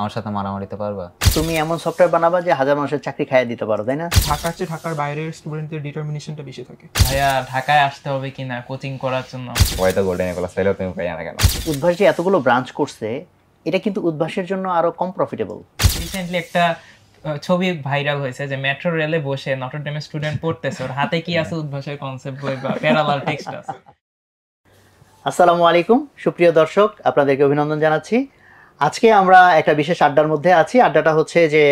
আমার সাথে মারামারিতে পারবা? তুমি এমন সফটওয়্যার বানাবা যে হাজার মানুষের চাকরি খাইয়ে দিতে পারো, তাই না? ঢাকার চেয়ে ঢাকার বাইরের স্টুডেন্টদের ডিটারমিনেশনটা বেশি থাকে। ভাইয়া ঢাকায় আসতে হবে কিনা কোচিং করার জন্য? হয়তো গোল্ডেন ক্লাস চাইলেও তুমি পাই না কেন? উদ্ভাস যে এতগুলো ব্রাঞ্চ করছে, এটা কিন্তু উদ্ভাসের জন্য আরো কম প্রফিটেবল। রিসেন্টলি একটা ছবি ভাইরাল হয়েছে যে মেট্রো রেলে বসে নটর ডেমের স্টুডেন্ট পড়তেছে, ওর হাতে কি আছে? উদ্ভাসের কনসেপ্ট বই বা প্যারালাল টেক্সট আছে। আসসালামু আলাইকুম সুপ্রিয় দর্শক, আপনাদেরকে অভিনন্দন জানাচ্ছি। আজকে আমরা একটা বিশেষ আড্ডার মধ্যে আছি। আড্ডাটা হচ্ছে যে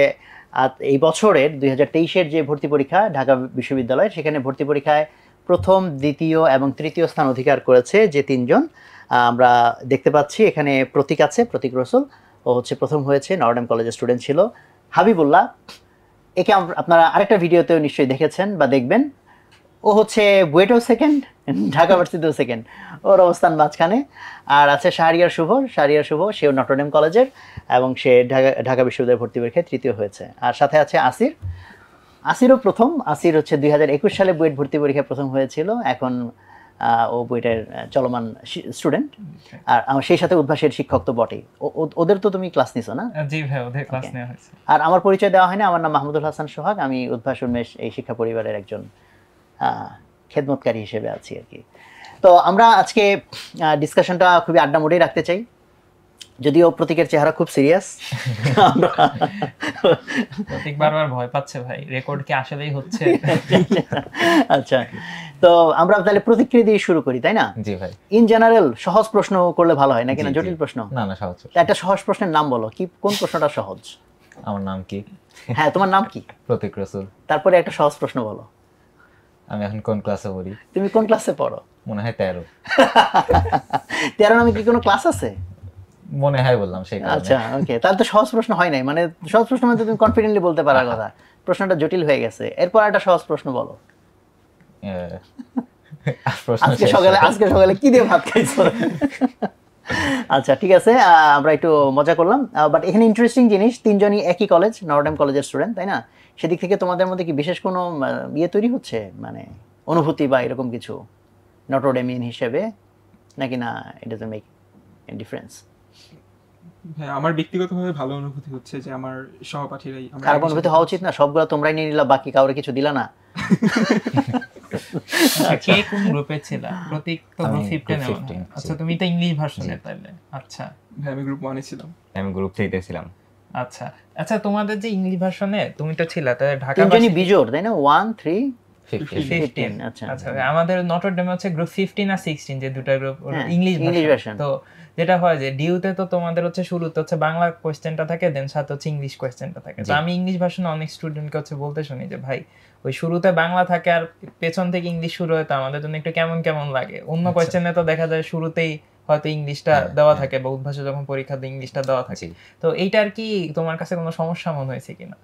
এই বছরের 2023-এর যে ভর্তি পরীক্ষা ঢাকা বিশ্ববিদ্যালয়, সেখানে ভর্তি পরীক্ষায় প্রথম, দ্বিতীয় এবং তৃতীয় স্থান অধিকার করেছে যে তিনজন আমরা দেখতে পাচ্ছি। এখানে প্রতীক আছে, প্রতীক রসুল, ও হচ্ছে প্রথম হয়েছে, নটরডেম কলেজের স্টুডেন্ট ছিল। হাবিবুল্লাহ, একে আপনারা আরেকটা ভিডিওতেও নিশ্চয়ই দেখেছেন বা দেখবেন। ও হচ্ছে বুয়েটেও সেকেন্ড, ঢাকা ভার্সিটিতেও সেকেন্ড, ওর অবস্থান মাঝখানে। আর আছে শাহরিয়ার শুভ, সেও নটরডেম কলেজের এবং সে ঢাকা বিশ্ববিদ্যালয়ের ভর্তি পরীক্ষায় তৃতীয় হয়েছে। আর সাথে আছে আসিরও প্রথম। আসির হচ্ছে 2021 সালে বুয়েট ভর্তি পরীক্ষায় প্রথম হয়েছিল, এখন ও বুয়েটের চলমান স্টুডেন্ট। আর আমার সেই সাথে উদ্ভাসের শিক্ষক তো বটেই। ওদের তো তুমি ক্লাস নিছো না? জি ভাই, ওদের ক্লাস নেওয়া হয়েছে। আর আমার পরিচয় দেওয়া হয়নি, আমার নাম মাহমুদুল হাসান সোহাগ। আমি উদ্ভাস উন্মেষ এই শিক্ষা পরিবারের একজন খেদমতকারী হিসেবে আছি আর কি। তো আমরা আজকে ডিসকাশনটা খুবই আড্ডা মোডেই রাখতে চাই, যদিও প্রতীকের চেহারা খুব সিরিয়াস। প্রতীক বারবার ভয় পাচ্ছে ভাই, রেকর্ড কি আসলেই হচ্ছে? আচ্ছা, তো আমরা তাহলে প্রতিক্রিয়া দিয়ে শুরু করি, তাই না? জি ভাই। ইন জেনারেল সহজ প্রশ্ন করলে ভালো হয় নাকি না জটিল প্রশ্ন? না না, সহজ। একটা সহজ প্রশ্নের নাম বলো, কি কোন প্রশ্নটা সহজ? আমার নাম কি? হ্যাঁ, তোমার নাম কি? প্রতীক রসুল। তারপরে একটা সহজ প্রশ্ন বলো। আমি এখন কোন ক্লাসে পড়ি? তুমি কোন ক্লাসে পড়ো? মনে হয় 13। 13 নামে কি কোনো ক্লাস আছে? মনে হয় বললাম সেই কারণে। আচ্ছা, ওকে, তাহলে তো সহজ প্রশ্ন হয় নাই। মানে সহজ প্রশ্ন মানে তুমি কনফিডেন্টলি বলতে পারার কথা, প্রশ্নটা জটিল হয়ে গেছে। এরপর একটা সহজ প্রশ্ন বলো। আজকে সকালে কি দিয়ে ভাত খাইছো? আচ্ছা, ঠিক আছে, আমরা একটু মজা করলাম। বাট এখানে ইন্টারেস্টিং জিনিস, তিনজনই একই কলেজ, নটরডেম কলেজের স্টুডেন্ট, তাই না? সেদিক থেকে তোমাদের মধ্যে কি বিশেষ কোনো ইয়ে তৈরি হচ্ছে, মানে অনুভূতি বা এরকম কিছু নটরডেমিয়ান হিসেবে, নাকি না it doesn't make any difference? হ্যাঁ, আমার ব্যক্তিগতভাবে ভালো অনুভূতি হচ্ছে যে আমার সহপাঠীরাই। খারাপ অনুভূতি হওয়া উচিত না? সবগুলো তোমরাই নিয়ে নিলা, বাকি কাউরে কিছু দিলা না? কে কোন গ্রুপে ছিল? প্রতীক তো গ্রুপ 15। আচ্ছা, তুমি তো ইংলিশ ভার্সনে তাইলে। আচ্ছা, আমি গ্রুপ 1 এ ছিলাম। আমি গ্রুপ 3 তে ছিলাম। আচ্ছা আচ্ছা, তোমাদের যে ইংলিশ ভার্সনে তুমি তো ছিলা, তাহলে ঢাকা তিনজনই বিজোড়, তাই না? 1 3 15। আচ্ছা আচ্ছা, আমাদের নটরডেমে হচ্ছে গ্রুপ 15 আর 16, যে দুটো গ্রুপ ইংলিশ ভার্সন। তো যেটা হয় যে ডিউতে তো তোমাদের হচ্ছে শুরুতে হচ্ছে বাংলা কোয়েশ্চেনটা থাকে, দেন সাথে হচ্ছে ইংলিশ কোয়েশ্চেনটা থাকে। তো আমি ইংলিশ ভার্সনে অনেক স্টুডেন্টকে হচ্ছে বলতে শুনি যে ভাই, ওই শুরুতে বাংলা থাকে আর পেছন থেকে ইংলিশ শুরু হয়, তো আমাদের জন্য একটু কেমন কেমন লাগে। অন্য কোয়েশ্চেনে তো দেখা যায় শুরুতেই হয়তো ইংলিশটা দেওয়া থাকে, বা উদ্ভাসে যখন পরীক্ষা দিই ইংলিশটা দেওয়া থাকে। তো এইটার কি তোমার কাছে কোনো সমস্যা মনে হয়েছে কিনা?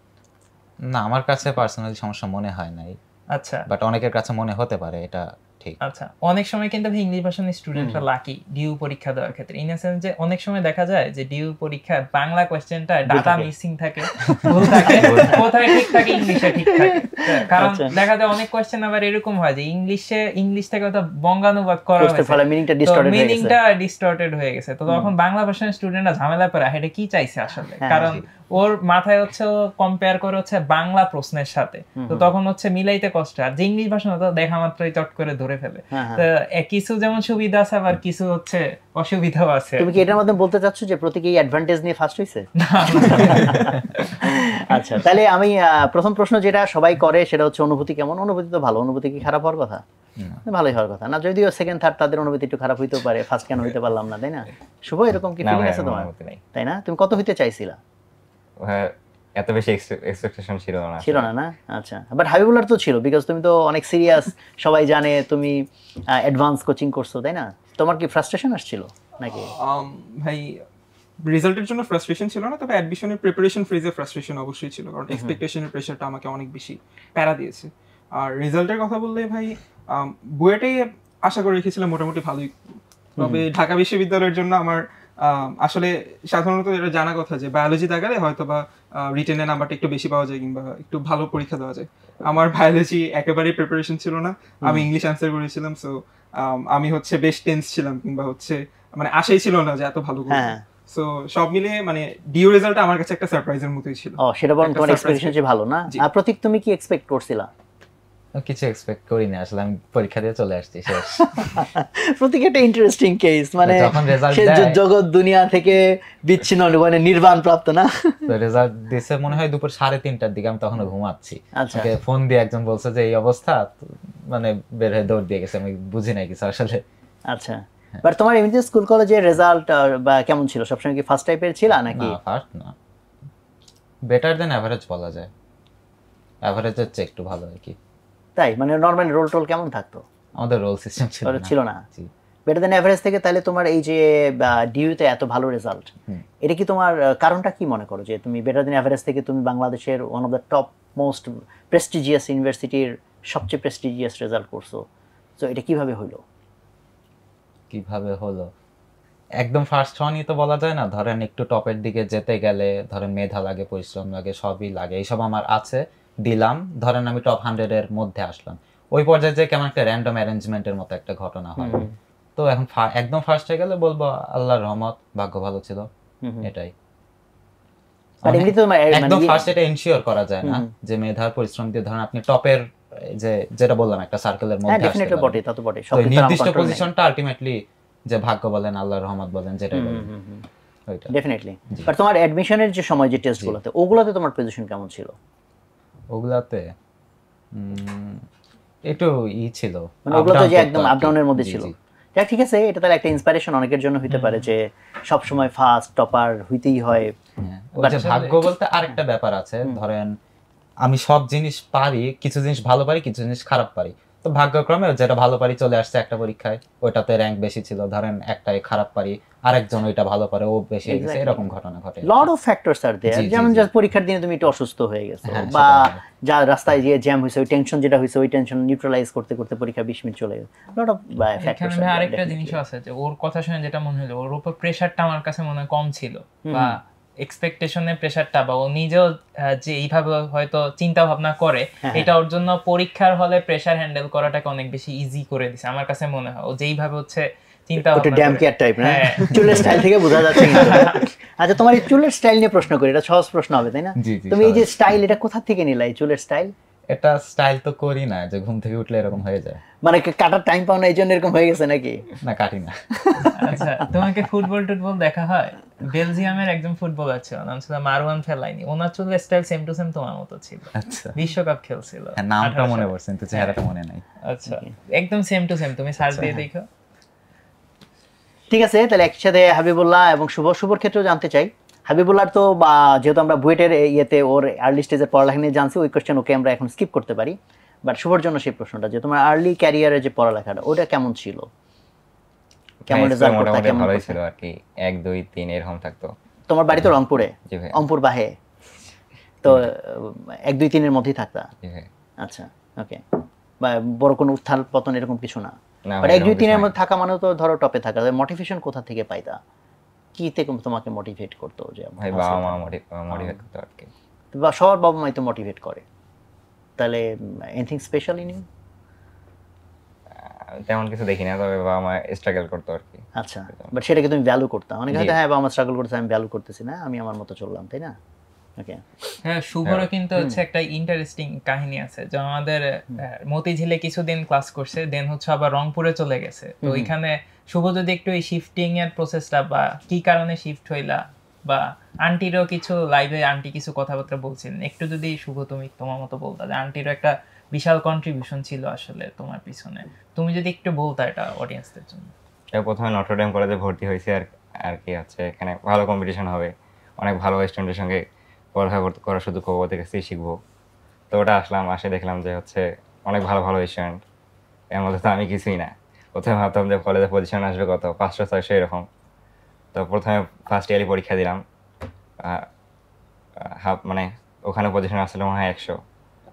না, আমার কাছে পার্সোনালি সমস্যা মনে হয় নাই। আচ্ছা, বাট অনেকের কাছে মনে হতে পারে, এটা ঠিক। আচ্ছা, অনেক সময় কিন্তু ইংলিশ ভার্সনের স্টুডেন্টরা লাকি ডিউ পরীক্ষা দেওয়ার ক্ষেত্রে, ইন সেন্স যে অনেক সময় দেখা যায় যে ডিউ পরীক্ষা বাংলা কোশ্চেনটা ডাটা মিসিং থাকে, ভুল থাকে, কোথায় ঠিক থাকে ইংলিশে ঠিক থাকে। কারণ দেখা যায় অনেক কোশ্চেন আবার এরকম হয় যে ইংলিশ থেকে হয়তো বঙ্গানুবাদ করা হয়েছে, মিনিংটা ডিস্টর্টেড হয়ে গেছে। তো তখন বাংলা ভার্সনের স্টুডেন্টরা ঝামেলা পড়ে, এটা কি চাইছে আসলে, কারণ ওর মাথায় হচ্ছে কম্পেয়ার করে হচ্ছে বাংলা প্রশ্নের সাথে, তো তখন হচ্ছে মিলাইতে কষ্ট। আর যে ইংলিশ ভাষা তো দেখা মাত্রই চট করে ধরে ফেলে। তো কিছু যেমন সুবিধা আছে, আবার কিছু হচ্ছে অসুবিধাও আছে। তুমি কি এটার মধ্যে বলতে চাচ্ছ যে প্রতীক এই অ্যাডভান্টেজ নিয়ে ফার্স্ট হইছে? আচ্ছা, তাহলে আমি প্রথম প্রশ্ন যেটা সবাই করে সেটা হচ্ছে অনুভূতি কেমন? অনুভূতি তো ভালো, অনুভূতি কি খারাপ হওয়ার কথা? ভালোই হওয়ার কথা না, যদিও সেকেন্ড থার্ড তাদের অনুভূতি একটু খারাপ হইতেও পারে, ফার্স্ট কেন হইতে পারলাম না, তাই না? শুভ, এরকম কি ফিলিং আছে তোমার? তাই না? তুমি কত হইতে চাইছিলা? এত বেশি এক্সপেকটেশন ছিল না। আচ্ছা, বাট হাবিবুল্লাহর তো ছিল, বিকজ তুমি তো অনেক সিরিয়াস, সবাই জানে তুমি অ্যাডভান্স কোচিং করছো, তাই না? তোমার কি ফ্রাস্ট্রেশন আসছিল নাকি? ভাই, রেজাল্টের জন্য ফ্রাস্ট্রেশন ছিল না, তবে অ্যাডমিশনের প্রিপারেশন ফেজে ফ্রাস্ট্রেশন অবশ্যই ছিল, কারণ এক্সপেকটেশনের প্রেশারটা আমাকে অনেক বেশি প্যারা দিয়েছে। আর রেজাল্টের কথা বললে ভাই, বুয়েটে আশা করে রেখেছিলাম মোটামুটি ভালোই, তবে ঢাকা বিশ্ববিদ্যালয়ের জন্য আমার আসলে সাধারণত এটা জানা কথা যে বায়োলজি দেখালে হয়তো বা রিটেনের নাম্বারটা একটু বেশি পাওয়া যায় কিংবা একটু ভালো পরীক্ষা দেওয়া যায়। আমার বায়োলজি একেবারেই প্রিপারেশন ছিল না, আমি ইংলিশ অ্যান্সার করেছিলাম। সো আমি হচ্ছে বেশ টেন্স ছিলাম, কিংবা হচ্ছে মানে আশাই ছিল না যে এত ভালো করব। সো সব মিলিয়ে মানে ডিউ রেজাল্ট আমার কাছে একটা সারপ্রাইজের মতোই ছিল। ও সেটা বরং একটা তোমার surprise এক্সপেকটেশন যে ভালো না। জি। আর প্রতীক তুমি কি এক্সপেক্ট করছিলা? কিছু এক্সপেক্ট করিনি আসলে, আমি পরীক্ষা দিয়ে চলে আসছি শেষ। প্রতীক একটা ইন্টারেস্টিং কেস, মানে যখন result সে দেয়- জগৎ দুনিয়া থেকে বিচ্ছিন্ন, মানে নির্বাণ প্রাপ্ত না। তো রেজাল্ট দিছে মনে হয় দুপুর 3:30টার দিকে, আমি তখন ঘুমাচ্ছি। আচ্ছা। আমাকে ফোন দিয়ে একজন বলছে যে এই অবস্থা, তো মানে বের হয়ে দৌড় দিয়ে গেছে, আমি বুঝি নাই কিছু আসলে। আচ্ছা, বাট তোমার এমনিতে স্কুল কলেজের রেজাল্ট বা কেমন ছিল? সবসময় কি ফার্স্ট টাইপের ছিল নাকি? না ফার্স্ট না, বেটার দেন অ্যাভারেজ বলা যায়, অ্যাভারেজের চেয়ে একটু ভালো আর কি। তাই মানে নরমাল রোল টোল কেমন থাকতো? আমাদের রোল সিস্টেম ছিল না। না। জি। বেটার দেন এভারেজ থেকে তাহলে তোমার এই যে ডিউতে এত ভালো রেজাল্ট, এটা কি তোমার কারণটা কি মনে করো যে তুমি বেটার দেন এভারেজ থেকে তুমি বাংলাদেশের one of the top most prestigious ইউনিভার্সিটির সবচেয়ে প্রেস্টিজিয়াস রেজাল্ট করছো, তো এটা কিভাবে হলো? কিভাবে হলো, একদম ফার্স্ট হওয়া নিয়ে তো বলা যায় না। ধরেন একটু টপের দিকে যেতে গেলে ধরেন মেধা লাগে, পরিশ্রম লাগে, সবই লাগে, এইসব আমার আছে, দিলাম। ধরেন আমি টপ 100 এর মধ্যে আসলাম, ওই পর্যায়ে যে কেমন একটা র্যান্ডম অ্যারেঞ্জমেন্টের মতো একটা ঘটনা হয়। তো এখন একদম ফার্স্ট হয়ে গেলে বলবো আল্লাহর রহমত, ভাগ্য ভালো ছিল, এটাই। মানে এমনি তো একদম ফার্স্ট এটা এনশিওর করা যায় না যে মেধার পরিশ্রম দিয়ে ধরেন আপনি টপের যে যেটা বললাম একটা সার্কেলের মধ্যে আসতে ডেফিনেটলি বটে, তা তো বটে, সব তো কিছু নির্দিষ্ট পজিশনটা আলটিমেটলি যে ভাগ্য বলেন, আল্লাহর রহমত বলেন, যেটাই বলেন ওইটা। ডেফিনেটলি। বাট তোমার অ্যাডমিশনের যে সময় যে টেস্টগুলোতে, ওগুলোতে তোমার পজিশন কেমন ছিল? ওগুলাতে একটু ছিল, মানে ওগুলোতে যে একদম আপ ডাউনের মধ্যে ছিল। যাক ঠিক আছে, এটা তাহলে একটা ইন্সপিরেশন অনেকের জন্য হতে পারে যে সব সময় ফার্স্ট টপার হইতেই হয়। ওই যে ভাগ্য বলতে আরেকটা ব্যাপার আছে, ধরেন আমি সব জিনিস পারি, কিছু জিনিস ভালো পারি, কিছু জিনিস খারাপ পারি। তো ভাগ্যক্রমে যেটা ভালো পারি চলে আসছে একটা পরীক্ষায়, ওইটাতে র্যাঙ্ক বেশি ছিল। ধরেন একটাই খারাপ পারি, আরেকজন ওইটা ভালো পারে, ও বেশি হয়ে গেছে, এরকম ঘটনা ঘটে। লট অফ ফ্যাক্টরস আর দেয়ার, যেমন জাস্ট পরীক্ষার দিনে তুমি একটু অসুস্থ হয়ে গেছো, বা যা রাস্তায় গিয়ে জ্যাম হয়েছে, ওই টেনশন যেটা হয়েছে, ওই টেনশন নিউট্রালাইজ করতে করতে পরীক্ষা 20 মিনিট চলে গেছে। Lot of factors. এখানে আরেকটা জিনিসও আছে যে ওর কথা শুনে যেটা মনে হলো, ওর উপর প্রেসারটা আমার কাছে মনে হয় কম ছিল, বা এক্সপেকটেশনের প্রেসারটা, বা ও নিজেও যে এইভাবে হয়তো চিন্তা ভাবনা করে, এটা ওর জন্য পরীক্ষার হলে প্রেসার হ্যান্ডেল করাটাকে অনেক বেশি ইজি করে দিছে আমার কাছে মনে হয়। ও যেইভাবে হচ্ছে চিন্তা ওটা ভাবনা ড্যাম করে। কেয়ার টাইপ না, চুলের স্টাইল থেকে বোঝা যাচ্ছে কিন্তু। আচ্ছা, তোমার এই চুলের স্টাইল নিয়ে প্রশ্ন করি, এটা সহজ প্রশ্ন হবে তাই না? তুমি এই যে স্টাইল, এটা কোথা থেকে নিলা এই চুলের স্টাইল? এটা স্টাইল তো করি না, যে ঘুম থেকে উঠলে এরকম হয়ে যায়, মানে কাটার টাইম পাও না এই জন্য এরকম হয়ে গেছে নাকি? না কাটি না। আচ্ছা, তোমাকে ফুটবল টুটবল দেখা হয়? বেলজিয়ামের একজন ফুটবলার ছিল, নাম ছিল মারওয়ান ফেলাইনি, ওনার চুলের স্টাইল সেম টু সেম তোমার মতো ছিল। আচ্ছা, বিশ্বকাপ খেলছিল, নামটা 18 মনে সালে। পড়ছে কিন্তু চেহারাটা মনে নাই। আচ্ছা, একদম সেম টু সেম, তুমি সার্চ দিয়ে দেখো। ঠিক আছে, তাহলে একসাথে হাবিবুল্লাহ এবং শুভর ক্ষেত্রেও জানতে চাই। হাবিবুল্লাহ তো যেহেতু আমরা বুয়েটের ইয়েতে ওর আর্লি স্টেজের পড়ালেখা নিয়ে জানছি, ওই কোশ্চেন ওকে আমরা এখন স্কিপ করতে পারি। বাট শুভর জন্য সেই প্রশ্নটা, যে তোমার আর্লি ক্যারিয়ারের যে পড়ালেখাটা, ওটা কেমন ছিল? কেমন রেজাল্ট করতে? কেমন ভালোই ছিল আর কি, 1 2 3 এরকম থাকতো। তোমার বাড়ি তো রংপুরে? জি ভাই। রংপুর বাহে, তো 1 2 3 এর মধ্যেই থাকতা? জি ভাই। আচ্ছা, ওকে। বা বড় কোনো উত্থান পতন এরকম কিছু না? না বাট ভাই, 1 2 এরকম 3 এর কিছু মধ্যে থাকা মানে তো ধরো টপে থাকা। মোটিভেশন কোথা থেকে পাইতা? কি থেকে তোমাকে মোটিভেট করতো? যে ভাই বাবা মা মোটিভেট করতে আর কি। বা সবার বাবা মাই তো মোটিভেট করে, তাহলে এনিথিং স্পেশাল ইন ইউ? তেমন কিছু দেখি না, তবে বাবা মা স্ট্রাগল করতো আর কি। আচ্ছা, বাট সেটাকে তুমি ভ্যালু করতা? অনেকে হয়তো জি। হ্যাঁ বাবা মা স্ট্রাগল করতেছে, আমি ভ্যালু করতেছি না, আমি আমার মতো চললাম, তাই না? ওকে। হ্যাঁ, শুভরও কিন্তু হচ্ছে একটা ইন্টারেস্টিং কাহিনী আছে, যে আমাদের মতিঝিলে কিছুদিন ক্লাস করছে, দেন হচ্ছে আবার রংপুরে চলে গেছে। তো ওইখানে শুভ যদি একটু এই শিফটিং এর প্রসেসটা, বা কি কারণে শিফট হইলা, বা আন্টিরও কিছু লাইভে আন্টি কিছু কথাবার্তা বলছিলেন, একটু যদি শুভ তুমি তোমার মতো বলতা, যে আন্টিরও একটা বিশাল কন্ট্রিবিউশন ছিল আসলে তোমার পিছনে, তুমি যদি একটু বলতা এটা অডিয়েন্সদের জন্য। প্রথমে নটরডেম কলেজে ভর্তি হয়েছি আর কি হচ্ছে, এখানে ভালো কম্পিটিশন হবে, অনেক ভালো স্টুডেন্টের সঙ্গে পড়ালেখা করার সুযোগ পাবো, ওদের কাছ থেকে শিখবো। তো ওটা আসলাম, দেখলাম যে হচ্ছে অনেক ভালো ভালো স্টুডেন্ট, এর মধ্যে তো আমি কিছুই না। প্রথমে ভাবতাম যে কলেজে পজিশন আসবে কত, 500 600 এরকম। তো প্রথমে ফার্স্ট ইয়ারই পরীক্ষা দিলাম, মানে ওখানে পজিশন আসলে মনে হয় 100।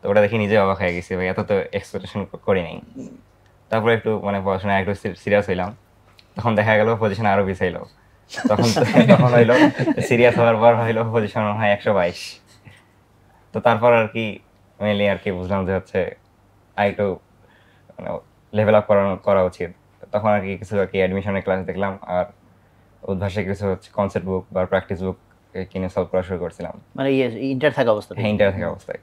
তো ওটা দেখে নিজে অবাক হয়ে গেছি, ভাই এত তো এক্সপেকটেশন করি নাই। তারপরে একটু মানে পড়াশোনায় একটু সিরিয়াস হইলাম, তখন দেখা গেল পজিশন আরো পিছাইলো। তখন হইলো সিরিয়াস হওয়ার পর হইলো পজিশন হয় 122। তো তারপর আর কি মেনলি আর কি বুঝলাম যে হচ্ছে একটু লেভেল আপ করা উচিত। তখন আর কি কিছু আর কি অ্যাডমিশনের ক্লাস দেখলাম, আর উদ্ভাসে কিছু হচ্ছে কনসেপ্ট বুক বা প্র্যাকটিস বুক কিনে সলভ করা শুরু করছিলাম, মানে ইন্টার থাকা অবস্থা? হ্যাঁ ইন্টার থাকা অবস্থায়।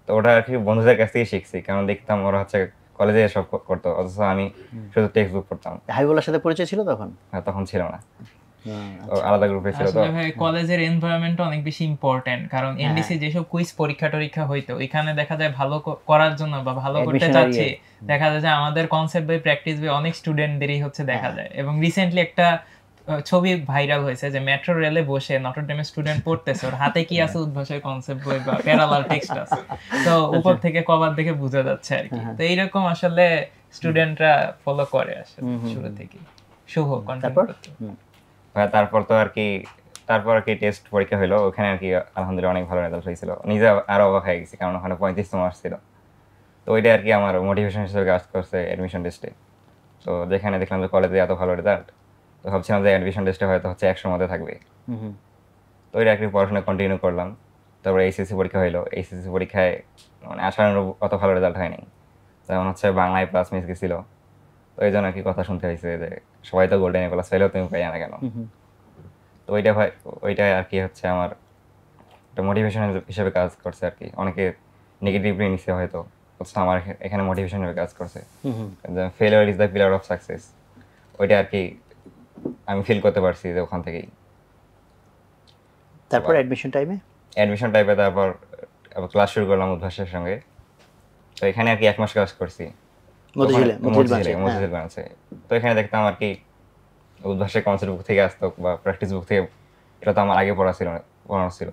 তো ওটা আর কি বন্ধুদের কাছ থেকেই শিখছি, কারণ দেখতাম ওরা হচ্ছে কলেজে এসব করতো, অথচ আমি শুধু টেক্সট বুক পড়তাম। হাবিবুল্লাহর সাথে পরিচয় ছিল তখন? তখন ছিল না, ও আলাদা গ্রুপে ছিল। তো আসলে ভাই কলেজের এনভায়রনমেন্টটা অনেক বেশি ইম্পর্টেন্ট, কারণ এনডিসি যেসব কুইজ পরীক্ষা টরীক্ষা হইতো ওইখানে দেখা যায় ভালো করার জন্য বা ভালো করতে চাচ্ছি, দেখা যায় যে আমাদের কনসেপ্ট বই প্র্যাকটিস বই অনেক স্টুডেন্টদেরই হচ্ছে দেখা যায়। এবং রিসেন্টলি একটা ছবি ভাইরাল হয়েছে যে মেট্রো রেলে বসে নটর ডেমের স্টুডেন্ট পড়তেছে, ওর হাতে কি আছে উদ্ভাসের কনসেপ্ট বই বা প্যারালাল টেক্সট আছে, তো উপর থেকে কভার দেখে বোঝা যাচ্ছে আর কি। তো এইরকম আসলে স্টুডেন্টরা ফলো করে আসলে শুরু থেকে। শুভ তারপর তো আর কি টেস্ট পরীক্ষা হলো, ওখানে আর কি আলহামদুলিল্লাহ অনেক ভালো রেজাল্ট হয়েছিল। নিজে আরো অবাক হয়ে গেছি, কারণ ওখানে 35 মার্কস ছিল। তো ওইটা আর কি আমার মোটিভেশন হিসেবে কাজ করছে অ্যাডমিশন টেস্টে। তো যেখানে দেখলাম যে কলেজে এত ভালো রেজাল্ট, তো ভাবছিলাম যে অ্যাডমিশন টেস্টে হয়তো হচ্ছে 100 মধ্যে থাকবে। তো ওইটা আর কি পড়াশোনা কন্টিনিউ করলাম। তারপরে এইচএসসি পরীক্ষা হলো, এইচএসসি পরীক্ষায় মানে আশানুরূপ অত ভালো রেজাল্ট হয়নি, যেমন হচ্ছে বাংলায় প্লাস মিস গেছিল। তো এই জন্য আর কি কথা শুনতে হয়েছে যে সবাই তো গোল্ডেন প্লাস পেলেও তুমি পাই না কেন। তো ওইটা আর কি হচ্ছে আমার একটা মোটিভেশন হিসেবে কাজ করছে আর কি। অনেকে নেগেটিভলি নিচ্ছে হয়তো, অথচ আমার এখানে মোটিভেশন হিসেবে কাজ করছে। Failure is the pillar of success, ওইটা আর কি আমি ফিল করতে পারছি যে ওখান থেকেই। তারপর অ্যাডমিশন টাইপে তারপর ক্লাস শুরু করলাম উদ্ভাসের সঙ্গে। তো এখানে আর কি 1 মাস ক্লাস করছি মতিঝিল ব্রাঞ্চে। তো এখানে দেখতাম আর কি উদ্ভাসের কনসেপ্ট বুক থেকে আসতো বা প্র্যাকটিস বুক থেকে, এটা তো আমার আগে পড়ানো ছিল।